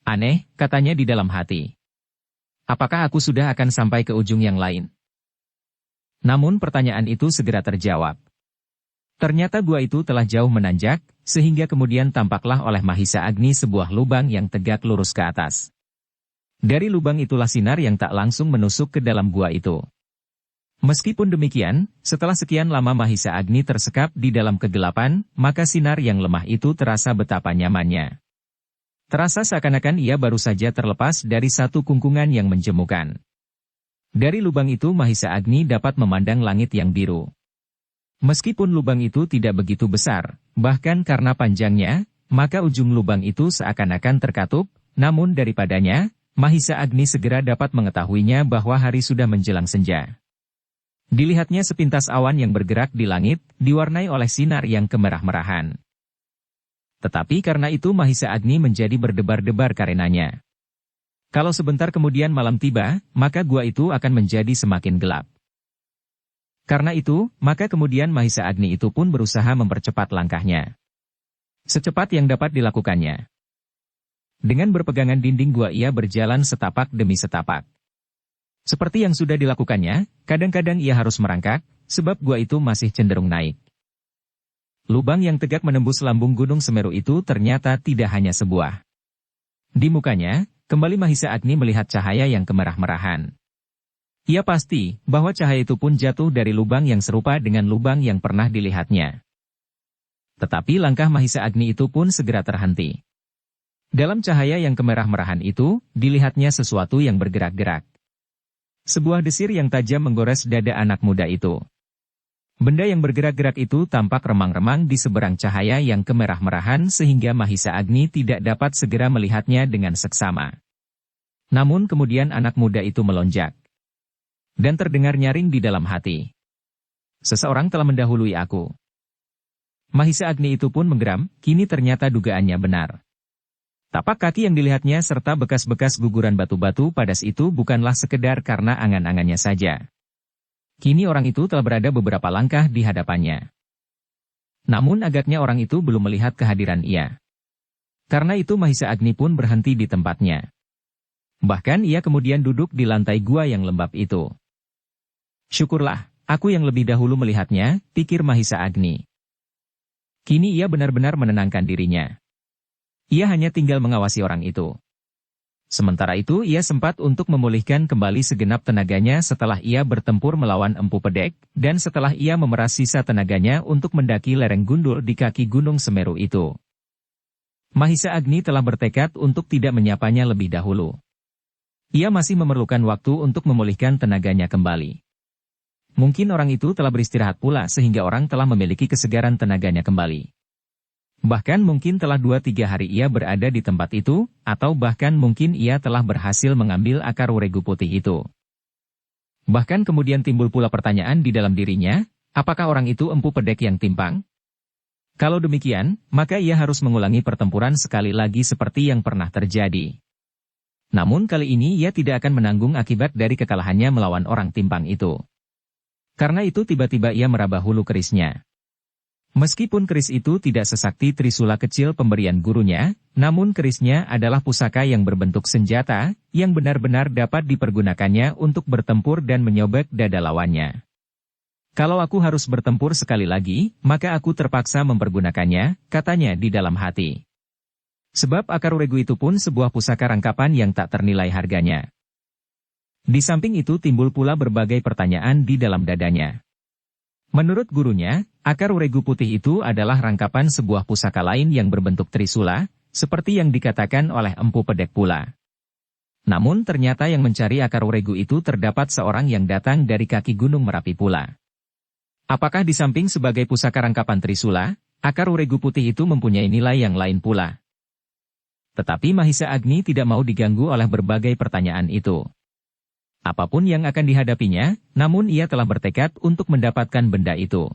Aneh, katanya di dalam hati. Apakah aku sudah akan sampai ke ujung yang lain? Namun pertanyaan itu segera terjawab. Ternyata gua itu telah jauh menanjak, sehingga kemudian tampaklah oleh Mahisa Agni sebuah lubang yang tegak lurus ke atas. Dari lubang itulah sinar yang tak langsung menusuk ke dalam gua itu. Meskipun demikian, setelah sekian lama Mahisa Agni tersekap di dalam kegelapan, maka sinar yang lemah itu terasa betapa nyamannya. Terasa seakan-akan ia baru saja terlepas dari satu kungkungan yang menjemukan. Dari lubang itu Mahisa Agni dapat memandang langit yang biru. Meskipun lubang itu tidak begitu besar, bahkan karena panjangnya, maka ujung lubang itu seakan-akan terkatup, namun daripadanya, Mahisa Agni segera dapat mengetahuinya bahwa hari sudah menjelang senja. Dilihatnya sepintas awan yang bergerak di langit, diwarnai oleh sinar yang kemerah-merahan. Tetapi karena itu Mahisa Agni menjadi berdebar-debar karenanya. Kalau sebentar kemudian malam tiba, maka gua itu akan menjadi semakin gelap. Karena itu, maka kemudian Mahisa Agni itu pun berusaha mempercepat langkahnya. Secepat yang dapat dilakukannya. Dengan berpegangan dinding gua ia berjalan setapak demi setapak. Seperti yang sudah dilakukannya, kadang-kadang ia harus merangkak, sebab gua itu masih cenderung naik. Lubang yang tegak menembus lambung Gunung Semeru itu ternyata tidak hanya sebuah. Di mukanya, kembali Mahisa Agni melihat cahaya yang kemerah-merahan. Ia pasti bahwa cahaya itu pun jatuh dari lubang yang serupa dengan lubang yang pernah dilihatnya. Tetapi langkah Mahisa Agni itu pun segera terhenti. Dalam cahaya yang kemerah-merahan itu, dilihatnya sesuatu yang bergerak-gerak. Sebuah desir yang tajam menggores dada anak muda itu. Benda yang bergerak-gerak itu tampak remang-remang di seberang cahaya yang kemerah-merahan sehingga Mahisa Agni tidak dapat segera melihatnya dengan seksama. Namun kemudian anak muda itu melonjak. Dan terdengar nyaring di dalam hati. Seseorang telah mendahului aku. Mahisa Agni itu pun menggeram, kini ternyata dugaannya benar. Tapak kaki yang dilihatnya serta bekas-bekas guguran batu-batu padas itu bukanlah sekedar karena angan-angannya saja. Kini orang itu telah berada beberapa langkah di hadapannya. Namun agaknya orang itu belum melihat kehadiran ia. Karena itu Mahisa Agni pun berhenti di tempatnya. Bahkan ia kemudian duduk di lantai gua yang lembab itu. Syukurlah, aku yang lebih dahulu melihatnya, pikir Mahisa Agni. Kini ia benar-benar menenangkan dirinya. Ia hanya tinggal mengawasi orang itu. Sementara itu ia sempat untuk memulihkan kembali segenap tenaganya setelah ia bertempur melawan Empu Pedek, dan setelah ia memeras sisa tenaganya untuk mendaki lereng gundul di kaki Gunung Semeru itu. Mahisa Agni telah bertekad untuk tidak menyapanya lebih dahulu. Ia masih memerlukan waktu untuk memulihkan tenaganya kembali. Mungkin orang itu telah beristirahat pula sehingga orang telah memiliki kesegaran tenaganya kembali. Bahkan mungkin telah 2-3 hari ia berada di tempat itu, atau bahkan mungkin ia telah berhasil mengambil akar uregu putih itu. Bahkan kemudian timbul pula pertanyaan di dalam dirinya, apakah orang itu Empu Pedek yang timpang? Kalau demikian, maka ia harus mengulangi pertempuran sekali lagi seperti yang pernah terjadi. Namun kali ini ia tidak akan menanggung akibat dari kekalahannya melawan orang timpang itu. Karena itu tiba-tiba ia meraba hulu kerisnya. Meskipun keris itu tidak sesakti trisula kecil pemberian gurunya, namun kerisnya adalah pusaka yang berbentuk senjata, yang benar-benar dapat dipergunakannya untuk bertempur dan menyobek dada lawannya. Kalau aku harus bertempur sekali lagi, maka aku terpaksa mempergunakannya, katanya di dalam hati. Sebab akar uregu itu pun sebuah pusaka rangkapan yang tak ternilai harganya. Di samping itu timbul pula berbagai pertanyaan di dalam dadanya. Menurut gurunya, akar uregu putih itu adalah rangkapan sebuah pusaka lain yang berbentuk trisula, seperti yang dikatakan oleh Empu Pedek pula. Namun ternyata yang mencari akar uregu itu terdapat seorang yang datang dari kaki Gunung Merapi pula. Apakah di samping sebagai pusaka rangkapan trisula, akar uregu putih itu mempunyai nilai yang lain pula? Tetapi Mahisa Agni tidak mau diganggu oleh berbagai pertanyaan itu. Apapun yang akan dihadapinya, namun ia telah bertekad untuk mendapatkan benda itu.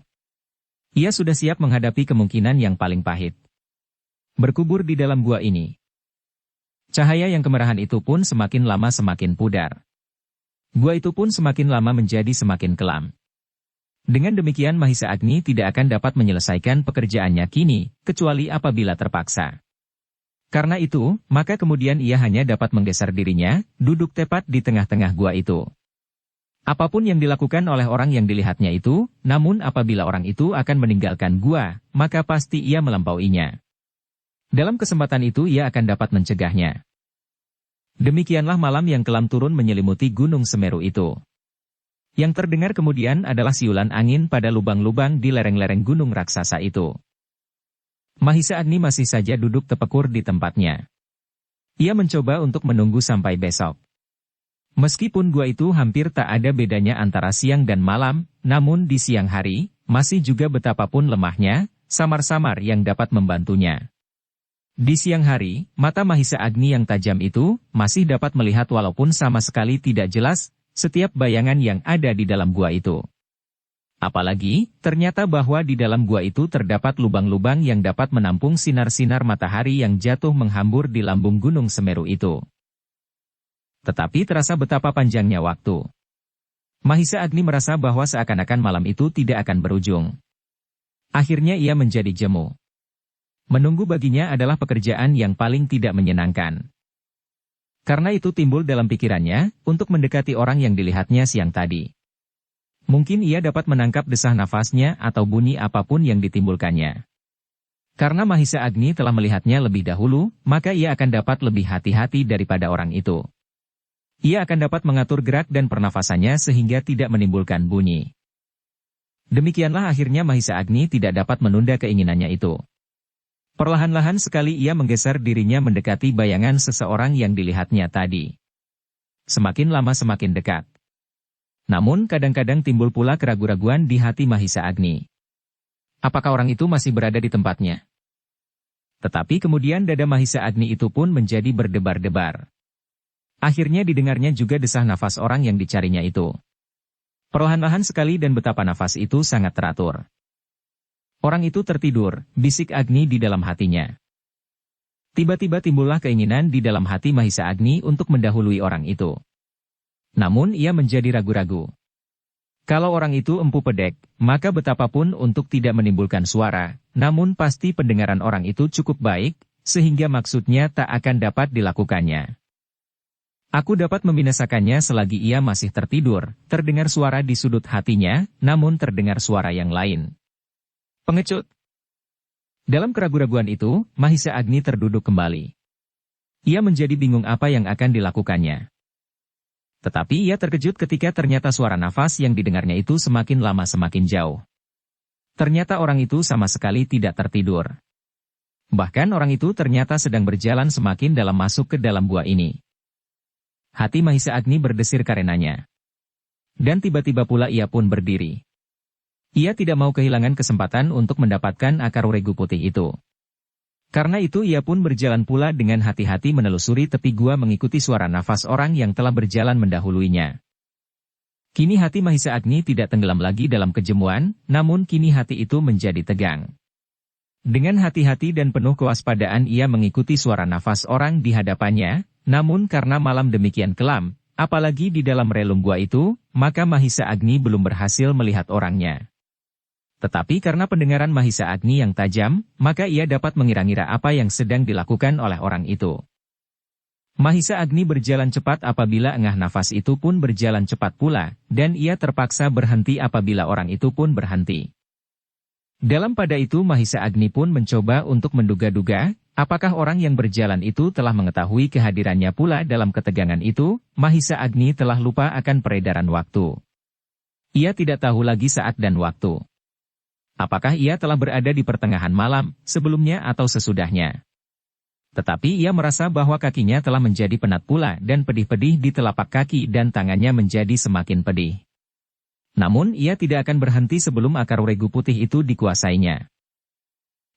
Ia sudah siap menghadapi kemungkinan yang paling pahit. Berkubur di dalam gua ini. Cahaya yang kemerahan itu pun semakin lama semakin pudar. Gua itu pun semakin lama menjadi semakin kelam. Dengan demikian Mahisa Agni tidak akan dapat menyelesaikan pekerjaannya kini, kecuali apabila terpaksa. Karena itu, maka kemudian ia hanya dapat menggeser dirinya, duduk tepat di tengah-tengah gua itu. Apapun yang dilakukan oleh orang yang dilihatnya itu, namun apabila orang itu akan meninggalkan gua, maka pasti ia melampauinya. Dalam kesempatan itu ia akan dapat mencegahnya. Demikianlah malam yang kelam turun menyelimuti Gunung Semeru itu. Yang terdengar kemudian adalah siulan angin pada lubang-lubang di lereng-lereng gunung raksasa itu. Mahisa Agni masih saja duduk tepekur di tempatnya. Ia mencoba untuk menunggu sampai besok. Meskipun gua itu hampir tak ada bedanya antara siang dan malam, namun di siang hari, masih juga betapapun lemahnya, samar-samar yang dapat membantunya. Di siang hari, mata Mahisa Agni yang tajam itu, masih dapat melihat walaupun sama sekali tidak jelas, setiap bayangan yang ada di dalam gua itu. Apalagi, ternyata bahwa di dalam gua itu terdapat lubang-lubang yang dapat menampung sinar-sinar matahari yang jatuh menghambur di lambung Gunung Semeru itu. Tetapi terasa betapa panjangnya waktu. Mahisa Agni merasa bahwa seakan-akan malam itu tidak akan berujung. Akhirnya ia menjadi jemu. Menunggu baginya adalah pekerjaan yang paling tidak menyenangkan. Karena itu timbul dalam pikirannya, untuk mendekati orang yang dilihatnya siang tadi. Mungkin ia dapat menangkap desah nafasnya atau bunyi apapun yang ditimbulkannya. Karena Mahisa Agni telah melihatnya lebih dahulu, maka ia akan dapat lebih hati-hati daripada orang itu. Ia akan dapat mengatur gerak dan pernafasannya sehingga tidak menimbulkan bunyi. Demikianlah akhirnya Mahisa Agni tidak dapat menunda keinginannya itu. Perlahan-lahan sekali ia menggeser dirinya mendekati bayangan seseorang yang dilihatnya tadi. Semakin lama semakin dekat. Namun kadang-kadang timbul pula keraguan-raguan di hati Mahisa Agni. Apakah orang itu masih berada di tempatnya? Tetapi kemudian dada Mahisa Agni itu pun menjadi berdebar-debar. Akhirnya didengarnya juga desah nafas orang yang dicarinya itu. Perlahan-lahan sekali dan betapa nafas itu sangat teratur. Orang itu tertidur, bisik Agni di dalam hatinya. Tiba-tiba timbullah keinginan di dalam hati Mahisa Agni untuk mendahului orang itu. Namun ia menjadi ragu-ragu. Kalau orang itu empu pedek, maka betapapun untuk tidak menimbulkan suara, namun pasti pendengaran orang itu cukup baik, sehingga maksudnya tak akan dapat dilakukannya. Aku dapat membinasakannya selagi ia masih tertidur, terdengar suara di sudut hatinya, namun terdengar suara yang lain. Pengecut. Dalam keraguan-raguan itu, Mahisa Agni terduduk kembali. Ia menjadi bingung apa yang akan dilakukannya. Tetapi ia terkejut ketika ternyata suara nafas yang didengarnya itu semakin lama semakin jauh. Ternyata orang itu sama sekali tidak tertidur. Bahkan orang itu ternyata sedang berjalan semakin dalam masuk ke dalam gua ini. Hati Mahisa Agni berdesir karenanya. Dan tiba-tiba pula ia pun berdiri. Ia tidak mau kehilangan kesempatan untuk mendapatkan akar regu putih itu. Karena itu ia pun berjalan pula dengan hati-hati menelusuri tepi gua mengikuti suara nafas orang yang telah berjalan mendahuluinya. Kini hati Mahisa Agni tidak tenggelam lagi dalam kejemuan, namun kini hati itu menjadi tegang. Dengan hati-hati dan penuh kewaspadaan ia mengikuti suara nafas orang di hadapannya, namun karena malam demikian kelam, apalagi di dalam relung gua itu, maka Mahisa Agni belum berhasil melihat orangnya. Tetapi karena pendengaran Mahisa Agni yang tajam, maka ia dapat mengira-ngira apa yang sedang dilakukan oleh orang itu. Mahisa Agni berjalan cepat apabila engah nafas itu pun berjalan cepat pula, dan ia terpaksa berhenti apabila orang itu pun berhenti. Dalam pada itu Mahisa Agni pun mencoba untuk menduga-duga, apakah orang yang berjalan itu telah mengetahui kehadirannya pula dalam ketegangan itu, Mahisa Agni telah lupa akan peredaran waktu. Ia tidak tahu lagi saat dan waktu. Apakah ia telah berada di pertengahan malam, sebelumnya atau sesudahnya? Tetapi ia merasa bahwa kakinya telah menjadi penat pula dan pedih-pedih di telapak kaki dan tangannya menjadi semakin pedih. Namun ia tidak akan berhenti sebelum akar regu putih itu dikuasainya.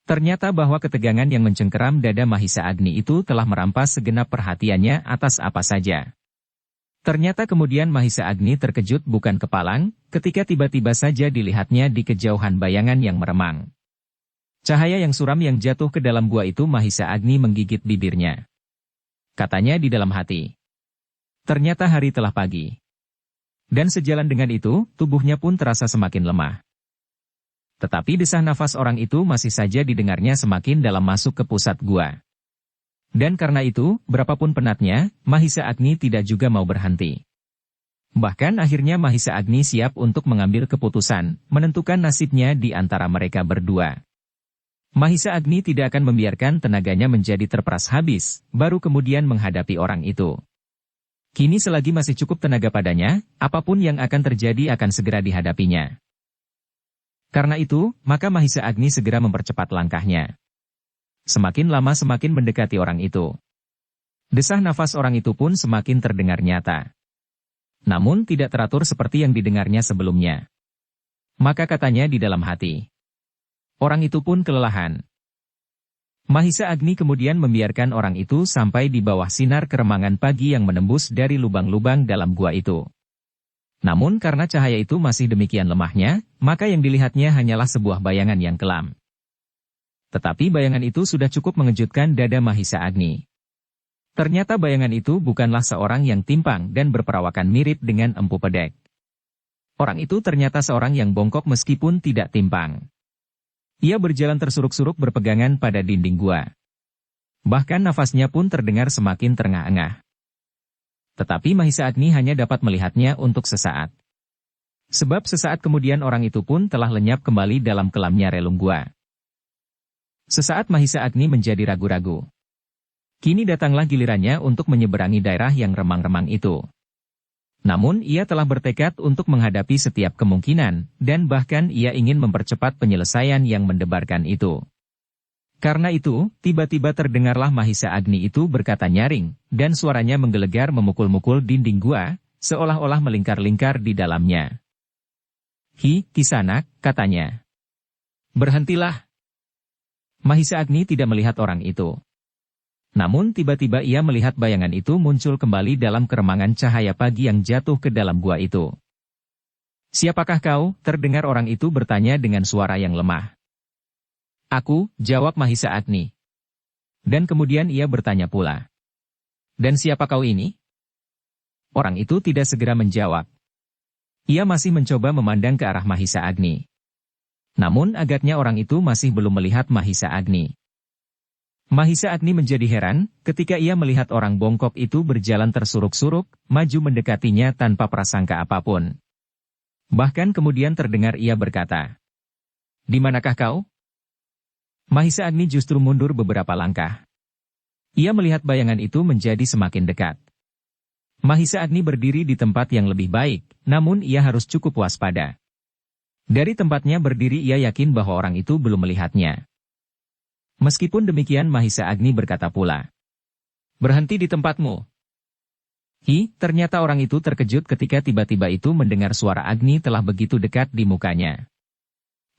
Ternyata bahwa ketegangan yang mencengkeram dada Mahisa Agni itu telah merampas segenap perhatiannya atas apa saja. Ternyata kemudian Mahisa Agni terkejut bukan kepalang, ketika tiba-tiba saja dilihatnya di kejauhan bayangan yang meremang. Cahaya yang suram yang jatuh ke dalam gua itu Mahisa Agni menggigit bibirnya. Katanya di dalam hati. Ternyata hari telah pagi. Dan sejalan dengan itu, tubuhnya pun terasa semakin lemah. Tetapi desah nafas orang itu masih saja didengarnya semakin dalam masuk ke pusat gua. Dan karena itu, berapapun penatnya, Mahisa Agni tidak juga mau berhenti. Bahkan akhirnya Mahisa Agni siap untuk mengambil keputusan, menentukan nasibnya di antara mereka berdua. Mahisa Agni tidak akan membiarkan tenaganya menjadi terperas habis, baru kemudian menghadapi orang itu. Kini selagi masih cukup tenaga padanya, apapun yang akan terjadi akan segera dihadapinya. Karena itu, maka Mahisa Agni segera mempercepat langkahnya. Semakin lama semakin mendekati orang itu. Desah nafas orang itu pun semakin terdengar nyata. Namun tidak teratur seperti yang didengarnya sebelumnya. Maka katanya di dalam hati. Orang itu pun kelelahan. Mahisa Agni kemudian membiarkan orang itu sampai di bawah sinar keremangan pagi yang menembus dari lubang-lubang dalam gua itu. Namun karena cahaya itu masih demikian lemahnya, maka yang dilihatnya hanyalah sebuah bayangan yang kelam. Tetapi bayangan itu sudah cukup mengejutkan dada Mahisa Agni. Ternyata bayangan itu bukanlah seorang yang timpang dan berperawakan mirip dengan empu pedek. Orang itu ternyata seorang yang bongkok meskipun tidak timpang. Ia berjalan tersuruk-suruk berpegangan pada dinding gua. Bahkan nafasnya pun terdengar semakin terengah-engah. Tetapi Mahisa Agni hanya dapat melihatnya untuk sesaat. Sebab sesaat kemudian orang itu pun telah lenyap kembali dalam kelamnya relung gua. Sesaat Mahisa Agni menjadi ragu-ragu. Kini datanglah gilirannya untuk menyeberangi daerah yang remang-remang itu. Namun ia telah bertekad untuk menghadapi setiap kemungkinan, dan bahkan ia ingin mempercepat penyelesaian yang mendebarkan itu. Karena itu, tiba-tiba terdengarlah Mahisa Agni itu berkata nyaring, dan suaranya menggelegar memukul-mukul dinding gua, seolah-olah melingkar-lingkar di dalamnya. "Hi, Kisanak," katanya. "Berhentilah." Mahisa Agni tidak melihat orang itu. Namun tiba-tiba ia melihat bayangan itu muncul kembali dalam keremangan cahaya pagi yang jatuh ke dalam gua itu. "Siapakah kau?" terdengar orang itu bertanya dengan suara yang lemah. "Aku," jawab Mahisa Agni. Dan kemudian ia bertanya pula. "Dan siapa kau ini?" Orang itu tidak segera menjawab. Ia masih mencoba memandang ke arah Mahisa Agni. Namun agaknya orang itu masih belum melihat Mahisa Agni. Mahisa Agni menjadi heran ketika ia melihat orang bongkok itu berjalan tersuruk-suruk, maju mendekatinya tanpa prasangka apapun. Bahkan kemudian terdengar ia berkata, "Di manakah kau?" Mahisa Agni justru mundur beberapa langkah. Ia melihat bayangan itu menjadi semakin dekat. Mahisa Agni berdiri di tempat yang lebih baik, namun ia harus cukup waspada. Dari tempatnya berdiri ia yakin bahwa orang itu belum melihatnya. Meskipun demikian Mahisa Agni berkata pula, "Berhenti di tempatmu." Ternyata orang itu terkejut ketika tiba-tiba itu mendengar suara Agni telah begitu dekat di mukanya.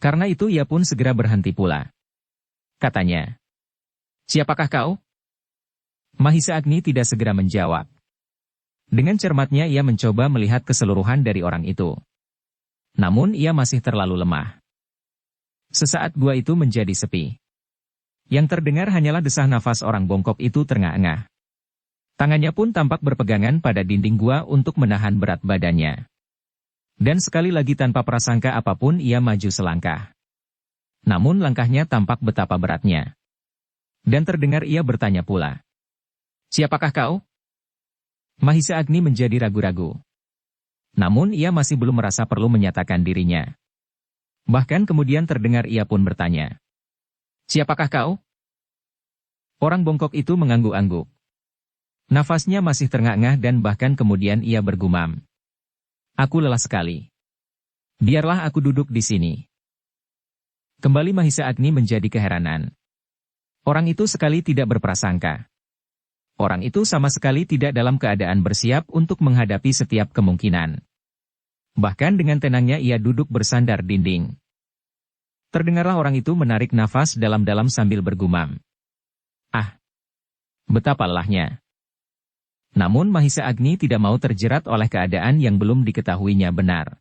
Karena itu ia pun segera berhenti pula. Katanya, "Siapakah kau?" Mahisa Agni tidak segera menjawab. Dengan cermatnya ia mencoba melihat keseluruhan dari orang itu. Namun ia masih terlalu lemah. Sesaat gua itu menjadi sepi. Yang terdengar hanyalah desah nafas orang bongkok itu terengah-engah. Tangannya pun tampak berpegangan pada dinding gua untuk menahan berat badannya. Dan sekali lagi tanpa prasangka apapun ia maju selangkah. Namun langkahnya tampak betapa beratnya. Dan terdengar ia bertanya pula, "Siapakah kau?" Mahisa Agni menjadi ragu-ragu. Namun ia masih belum merasa perlu menyatakan dirinya. Bahkan kemudian terdengar ia pun bertanya, "Siapakah kau?" Orang bongkok itu mengangguk-angguk. Nafasnya masih terengah-engah dan bahkan kemudian ia bergumam, "Aku lelah sekali. Biarlah aku duduk di sini." Kembali Mahisa Agni menjadi keheranan. Orang itu sekali tidak berprasangka. Orang itu sama sekali tidak dalam keadaan bersiap untuk menghadapi setiap kemungkinan. Bahkan dengan tenangnya ia duduk bersandar dinding. Terdengarlah orang itu menarik nafas dalam-dalam sambil bergumam, "Ah, betapa lelahnya." Namun Mahisa Agni tidak mau terjerat oleh keadaan yang belum diketahuinya benar.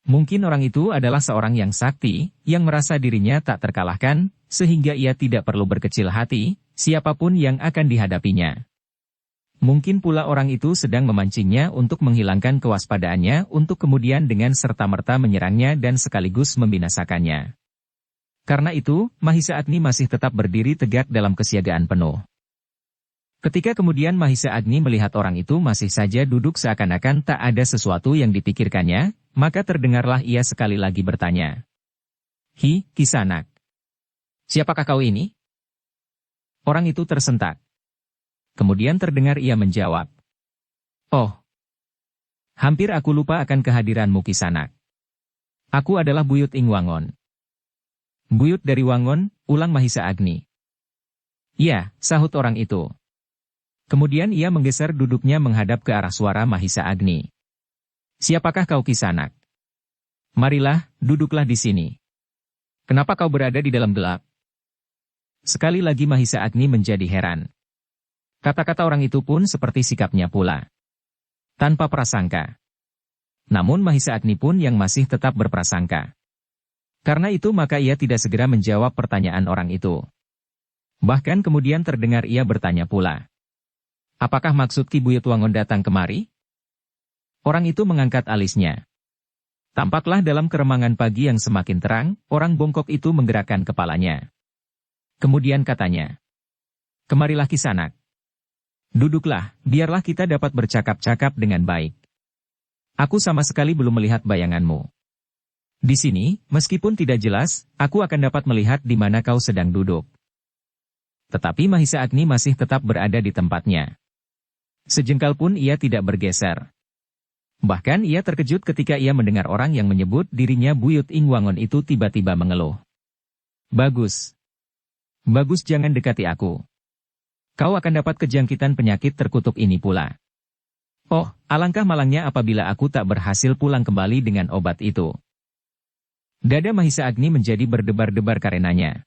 Mungkin orang itu adalah seorang yang sakti, yang merasa dirinya tak terkalahkan, sehingga ia tidak perlu berkecil hati, siapapun yang akan dihadapinya. Mungkin pula orang itu sedang memancingnya untuk menghilangkan kewaspadaannya untuk kemudian dengan serta-merta menyerangnya dan sekaligus membinasakannya. Karena itu, Mahisa Agni masih tetap berdiri tegak dalam kesiagaan penuh. Ketika kemudian Mahisa Agni melihat orang itu masih saja duduk seakan-akan tak ada sesuatu yang dipikirkannya, maka terdengarlah ia sekali lagi bertanya, Kisanak. Siapakah kau ini?" Orang itu tersentak. Kemudian terdengar ia menjawab, "Oh, hampir aku lupa akan kehadiranmu Kisanak. Aku adalah Buyut Ing Wangon." "Buyut dari Wangon," ulang Mahisa Agni. "Ya," sahut orang itu. Kemudian ia menggeser duduknya menghadap ke arah suara Mahisa Agni. "Siapakah kau Kisanak? Marilah, duduklah di sini. Kenapa kau berada di dalam gelap?" Sekali lagi Mahisa Agni menjadi heran. Kata-kata orang itu pun seperti sikapnya pula. Tanpa prasangka. Namun Mahisa Agni pun yang masih tetap berprasangka. Karena itu maka ia tidak segera menjawab pertanyaan orang itu. Bahkan kemudian terdengar ia bertanya pula, "Apakah maksud Ki Buyut Wangon datang kemari?" Orang itu mengangkat alisnya. Tampaklah dalam keremangan pagi yang semakin terang, orang bongkok itu menggerakkan kepalanya. Kemudian katanya, "Kemarilah Kisanak." Duduklah, biarlah kita dapat bercakap-cakap dengan baik. Aku sama sekali belum melihat bayanganmu. Di sini, meskipun tidak jelas, aku akan dapat melihat di mana kau sedang duduk. Tetapi Mahisa Agni masih tetap berada di tempatnya. Sejengkal pun ia tidak bergeser. Bahkan ia terkejut ketika ia mendengar orang yang menyebut dirinya Buyut Ing Wangon itu tiba-tiba mengeluh. Bagus. Bagus, jangan dekati aku. Kau akan dapat kejangkitan penyakit terkutuk ini pula. Oh, alangkah malangnya apabila aku tak berhasil pulang kembali dengan obat itu. Dada Mahisa Agni menjadi berdebar-debar karenanya.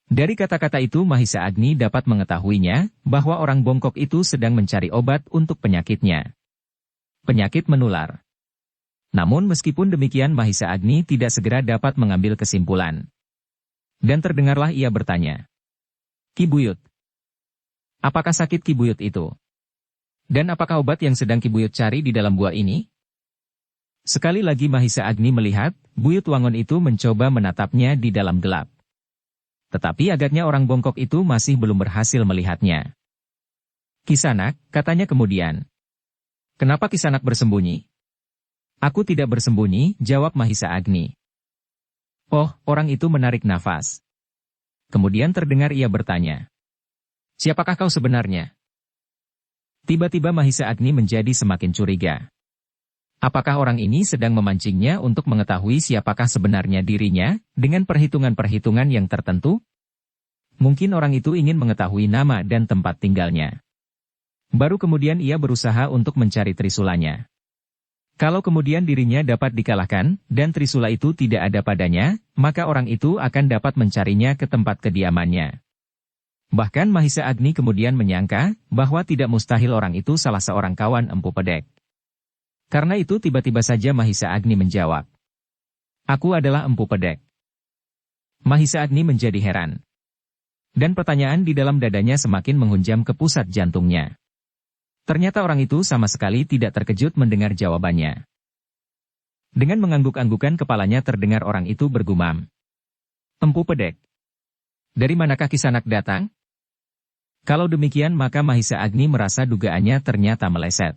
Dari kata-kata itu Mahisa Agni dapat mengetahuinya bahwa orang bongkok itu sedang mencari obat untuk penyakitnya. Penyakit menular. Namun meskipun demikian Mahisa Agni tidak segera dapat mengambil kesimpulan. Dan terdengarlah ia bertanya. Ki Buyut. Apakah sakit Ki Buyut itu? Dan apakah obat yang sedang Ki Buyut cari di dalam gua ini? Sekali lagi Mahisa Agni melihat, Buyut Wangon itu mencoba menatapnya di dalam gelap. Tetapi agaknya orang bongkok itu masih belum berhasil melihatnya. Kisanak, katanya kemudian. Kenapa Kisanak bersembunyi? Aku tidak bersembunyi, jawab Mahisa Agni. Oh, orang itu menarik nafas. Kemudian terdengar ia bertanya. Siapakah kau sebenarnya? Tiba-tiba Mahisa Agni menjadi semakin curiga. Apakah orang ini sedang memancingnya untuk mengetahui siapakah sebenarnya dirinya, dengan perhitungan-perhitungan yang tertentu? Mungkin orang itu ingin mengetahui nama dan tempat tinggalnya. Baru kemudian ia berusaha untuk mencari trisulanya. Kalau kemudian dirinya dapat dikalahkan, dan trisula itu tidak ada padanya, maka orang itu akan dapat mencarinya ke tempat kediamannya. Bahkan Mahisa Agni kemudian menyangka, bahwa tidak mustahil orang itu salah seorang kawan Empu Pedek. Karena itu tiba-tiba saja Mahisa Agni menjawab. Aku adalah Empu Pedek. Mahisa Agni menjadi heran. Dan pertanyaan di dalam dadanya semakin menghunjam ke pusat jantungnya. Ternyata orang itu sama sekali tidak terkejut mendengar jawabannya. Dengan mengangguk-anggukan kepalanya terdengar orang itu bergumam. Empu Pedek. Dari manakah Kisanak datang? Kalau demikian maka Mahisa Agni merasa dugaannya ternyata meleset.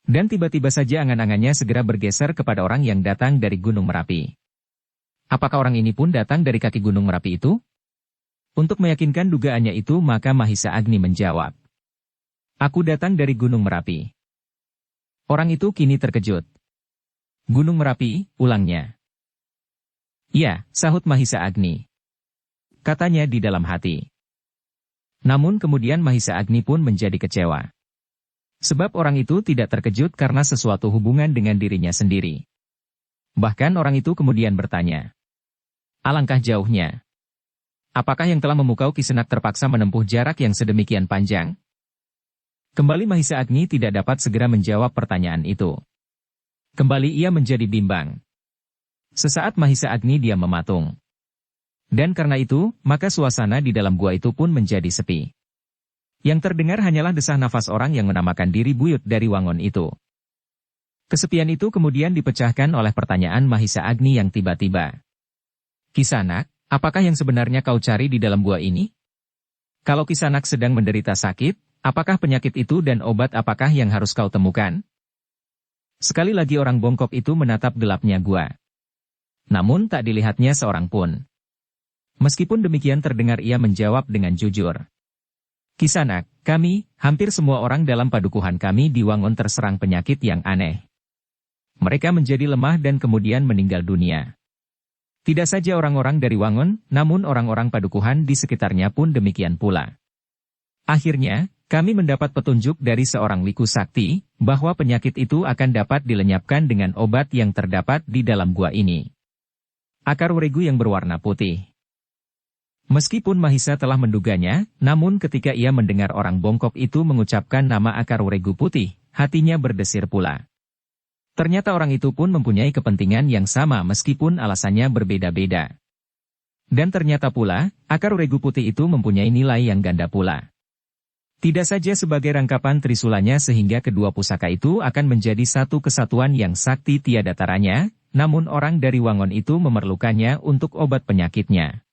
Dan tiba-tiba saja angan-angannya segera bergeser kepada orang yang datang dari Gunung Merapi. Apakah orang ini pun datang dari kaki Gunung Merapi itu? Untuk meyakinkan dugaannya itu maka Mahisa Agni menjawab. Aku datang dari Gunung Merapi. Orang itu kini terkejut. Gunung Merapi, ulangnya. Iya, sahut Mahisa Agni. Katanya di dalam hati. Namun kemudian Mahisa Agni pun menjadi kecewa. Sebab orang itu tidak terkejut karena sesuatu hubungan dengan dirinya sendiri. Bahkan orang itu kemudian bertanya. Alangkah jauhnya. Apakah yang telah memukau Kisanak terpaksa menempuh jarak yang sedemikian panjang? Kembali Mahisa Agni tidak dapat segera menjawab pertanyaan itu. Kembali ia menjadi bimbang. Sesaat Mahisa Agni diam mematung. Dan karena itu, maka suasana di dalam gua itu pun menjadi sepi. Yang terdengar hanyalah desah nafas orang yang menamakan diri Buyut dari Wangon itu. Kesepian itu kemudian dipecahkan oleh pertanyaan Mahisa Agni yang tiba-tiba. Kisanak, apakah yang sebenarnya kau cari di dalam gua ini? Kalau Kisanak sedang menderita sakit, apakah penyakit itu dan obat apakah yang harus kau temukan? Sekali lagi orang bongkok itu menatap gelapnya gua. Namun tak dilihatnya seorang pun. Meskipun demikian terdengar ia menjawab dengan jujur. Kisanak, kami, hampir semua orang dalam padukuhan kami di Wangon terserang penyakit yang aneh. Mereka menjadi lemah dan kemudian meninggal dunia. Tidak saja orang-orang dari Wangon, namun orang-orang padukuhan di sekitarnya pun demikian pula. Akhirnya, kami mendapat petunjuk dari seorang liku sakti, bahwa penyakit itu akan dapat dilenyapkan dengan obat yang terdapat di dalam gua ini. Akar weregu yang berwarna putih. Meskipun Mahisa telah menduganya, namun ketika ia mendengar orang bongkok itu mengucapkan nama akar weregu putih, hatinya berdesir pula. Ternyata orang itu pun mempunyai kepentingan yang sama meskipun alasannya berbeda-beda. Dan ternyata pula, akar weregu putih itu mempunyai nilai yang ganda pula. Tidak saja sebagai rangkapan trisulanya sehingga kedua pusaka itu akan menjadi satu kesatuan yang sakti tiada taranya, namun orang dari Wangon itu memerlukannya untuk obat penyakitnya.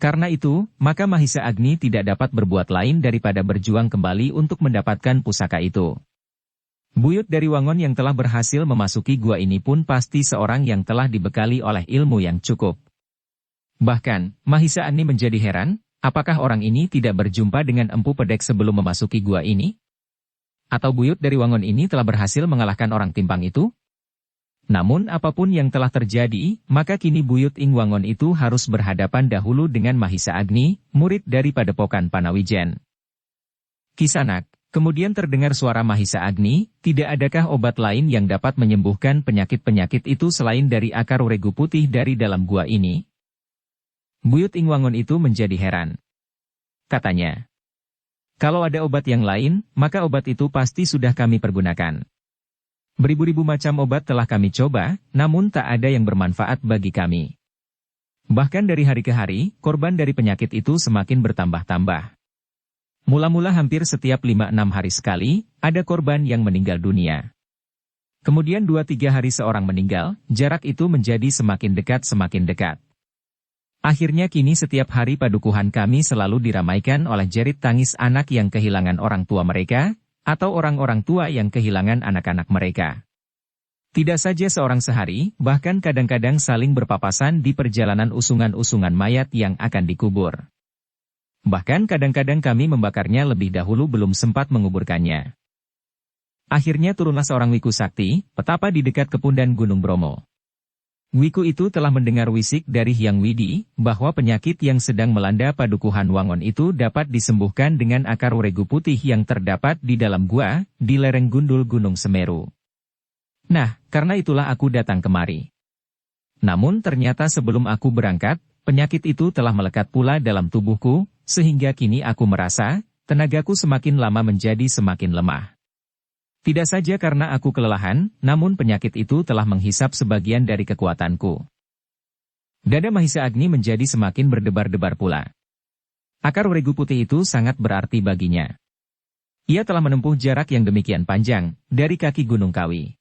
Karena itu, maka Mahisa Agni tidak dapat berbuat lain daripada berjuang kembali untuk mendapatkan pusaka itu. Buyut dari Wangon yang telah berhasil memasuki gua ini pun pasti seorang yang telah dibekali oleh ilmu yang cukup. Bahkan, Mahisa Agni menjadi heran, apakah orang ini tidak berjumpa dengan Empu Pedek sebelum memasuki gua ini? Atau buyut dari Wangon ini telah berhasil mengalahkan orang timpang itu? Namun apapun yang telah terjadi, maka kini buyut Ing Wangon itu harus berhadapan dahulu dengan Mahisa Agni, murid dari Padepokan Panawijen. Kisanak, kemudian terdengar suara Mahisa Agni, tidak adakah obat lain yang dapat menyembuhkan penyakit-penyakit itu selain dari akar regu putih dari dalam gua ini? Buyut Ing Wangon itu menjadi heran. Katanya, kalau ada obat yang lain, maka obat itu pasti sudah kami pergunakan. Beribu-ribu macam obat telah kami coba, namun tak ada yang bermanfaat bagi kami. Bahkan dari hari ke hari, korban dari penyakit itu semakin bertambah-tambah. Mula-mula hampir setiap 5-6 hari sekali, ada korban yang meninggal dunia. Kemudian 2-3 hari seorang meninggal, jarak itu menjadi semakin dekat. Akhirnya kini setiap hari padukuhan kami selalu diramaikan oleh jerit tangis anak yang kehilangan orang tua mereka, atau orang-orang tua yang kehilangan anak-anak mereka. Tidak saja seorang sehari, bahkan kadang-kadang saling berpapasan di perjalanan usungan-usungan mayat yang akan dikubur. Bahkan kadang-kadang kami membakarnya lebih dahulu belum sempat menguburkannya. Akhirnya turunlah seorang Wiku Sakti, petapa di dekat kepundan Gunung Bromo. Wiku itu telah mendengar wisik dari Hyang Widi, bahwa penyakit yang sedang melanda padukuhan Wangon itu dapat disembuhkan dengan akar regu putih yang terdapat di dalam gua, di lereng gundul Gunung Semeru. Nah, karena itulah aku datang kemari. Namun ternyata sebelum aku berangkat, penyakit itu telah melekat pula dalam tubuhku, sehingga kini aku merasa, tenagaku semakin lama menjadi semakin lemah. Tidak saja karena aku kelelahan, namun penyakit itu telah menghisap sebagian dari kekuatanku. Dada Mahisa Agni menjadi semakin berdebar-debar pula. Akar regu putih itu sangat berarti baginya. Ia telah menempuh jarak yang demikian panjang, dari kaki Gunung Kawi.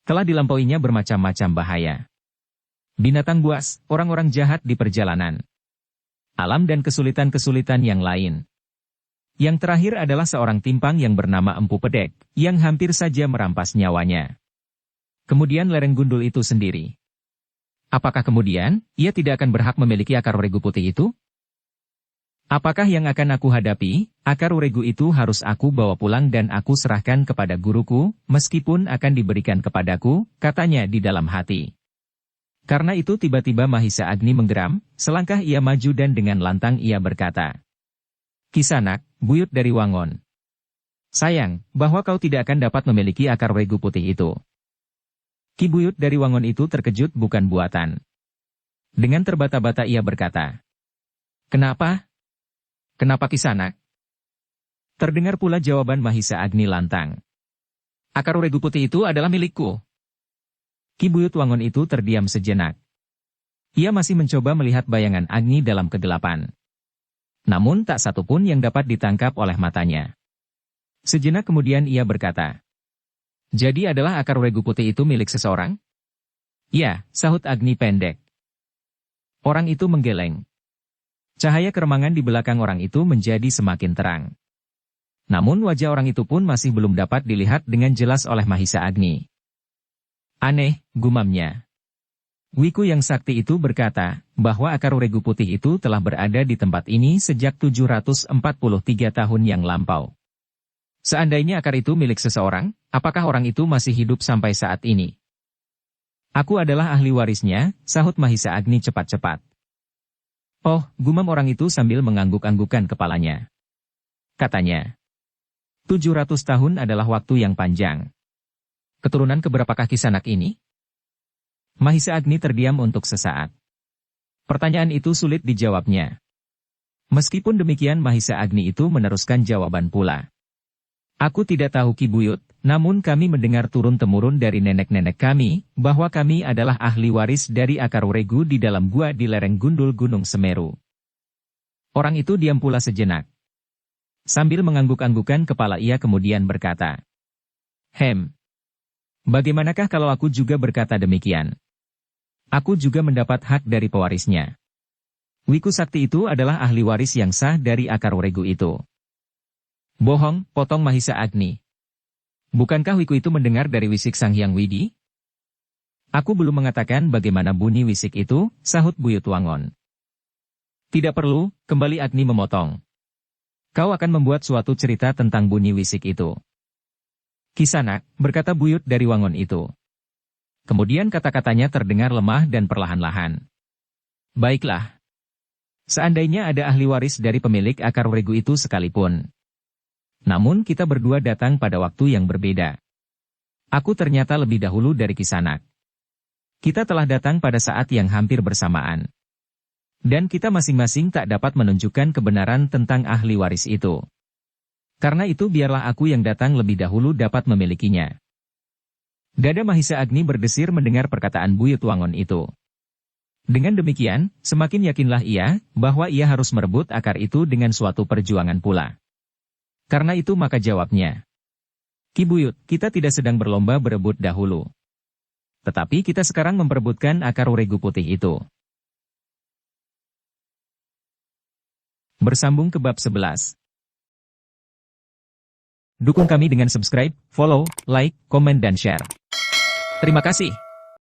Telah dilampauinya bermacam-macam bahaya. Binatang buas, orang-orang jahat di perjalanan. Alam dan kesulitan-kesulitan yang lain. Yang terakhir adalah seorang timpang yang bernama Empu Pedek, yang hampir saja merampas nyawanya. Kemudian lereng gundul itu sendiri. Apakah kemudian, ia tidak akan berhak memiliki akar regu putih itu? Apakah yang akan aku hadapi? Akar regu itu harus aku bawa pulang dan aku serahkan kepada guruku, meskipun akan diberikan kepadaku, katanya di dalam hati. Karena itu tiba-tiba Mahisa Agni menggeram, selangkah ia maju dan dengan lantang ia berkata, Kisanak, buyut dari Wangon. Sayang, bahwa kau tidak akan dapat memiliki akar regu putih itu. Ki buyut dari Wangon itu terkejut bukan buatan. Dengan terbata-bata ia berkata, Kenapa? Kenapa Kisanak? Terdengar pula jawaban Mahisa Agni lantang. Akar regu putih itu adalah milikku. Ki buyut Wangon itu terdiam sejenak. Ia masih mencoba melihat bayangan Agni dalam kegelapan. Namun tak satu pun yang dapat ditangkap oleh matanya. Sejenak kemudian ia berkata, Jadi adalah akar regu putih itu milik seseorang? Ya, sahut Agni pendek. Orang itu menggeleng. Cahaya keremangan di belakang orang itu menjadi semakin terang. Namun wajah orang itu pun masih belum dapat dilihat dengan jelas oleh Mahisa Agni. Aneh, gumamnya. Wiku yang sakti itu berkata, bahwa akar regu putih itu telah berada di tempat ini sejak 743 tahun yang lampau. Seandainya akar itu milik seseorang, apakah orang itu masih hidup sampai saat ini? Aku adalah ahli warisnya, sahut Mahisa Agni cepat-cepat. Oh, gumam orang itu sambil mengangguk-anggukkan kepalanya. Katanya, 700 tahun adalah waktu yang panjang. Keturunan keberapakah Kisanak ini? Mahisa Agni terdiam untuk sesaat. Pertanyaan itu sulit dijawabnya. Meskipun demikian Mahisa Agni itu meneruskan jawaban pula. Aku tidak tahu Ki Buyut, namun kami mendengar turun-temurun dari nenek-nenek kami, bahwa kami adalah ahli waris dari akar regu di dalam gua di lereng gundul Gunung Semeru. Orang itu diam pula sejenak. Sambil mengangguk-anggukan kepala ia kemudian berkata, Bagaimanakah kalau aku juga berkata demikian? Aku juga mendapat hak dari pewarisnya. Wiku Sakti itu adalah ahli waris yang sah dari akar regu itu. Bohong, potong Mahisa Agni. Bukankah Wiku itu mendengar dari wisik Sang Hyang Widi? Aku belum mengatakan bagaimana bunyi wisik itu, sahut Buyut Wangon. Tidak perlu, kembali Agni memotong. Kau akan membuat suatu cerita tentang bunyi wisik itu. Kisanak, berkata Buyut dari Wangon itu. Kemudian kata-katanya terdengar lemah dan perlahan-lahan. Baiklah. Seandainya ada ahli waris dari pemilik akar regu itu sekalipun. Namun kita berdua datang pada waktu yang berbeda. Aku ternyata lebih dahulu dari Kisanak. Kita telah datang pada saat yang hampir bersamaan. Dan kita masing-masing tak dapat menunjukkan kebenaran tentang ahli waris itu. Karena itu biarlah aku yang datang lebih dahulu dapat memilikinya. Dada Mahisa Agni berdesir mendengar perkataan Buyut Wangon itu. Dengan demikian, semakin yakinlah ia, bahwa ia harus merebut akar itu dengan suatu perjuangan pula. Karena itu maka jawabnya. Ki Buyut, kita tidak sedang berlomba berebut dahulu. Tetapi kita sekarang memperebutkan akar regu putih itu. Bersambung ke bab 11. Dukung kami dengan subscribe, follow, like, komen dan share. Terima kasih.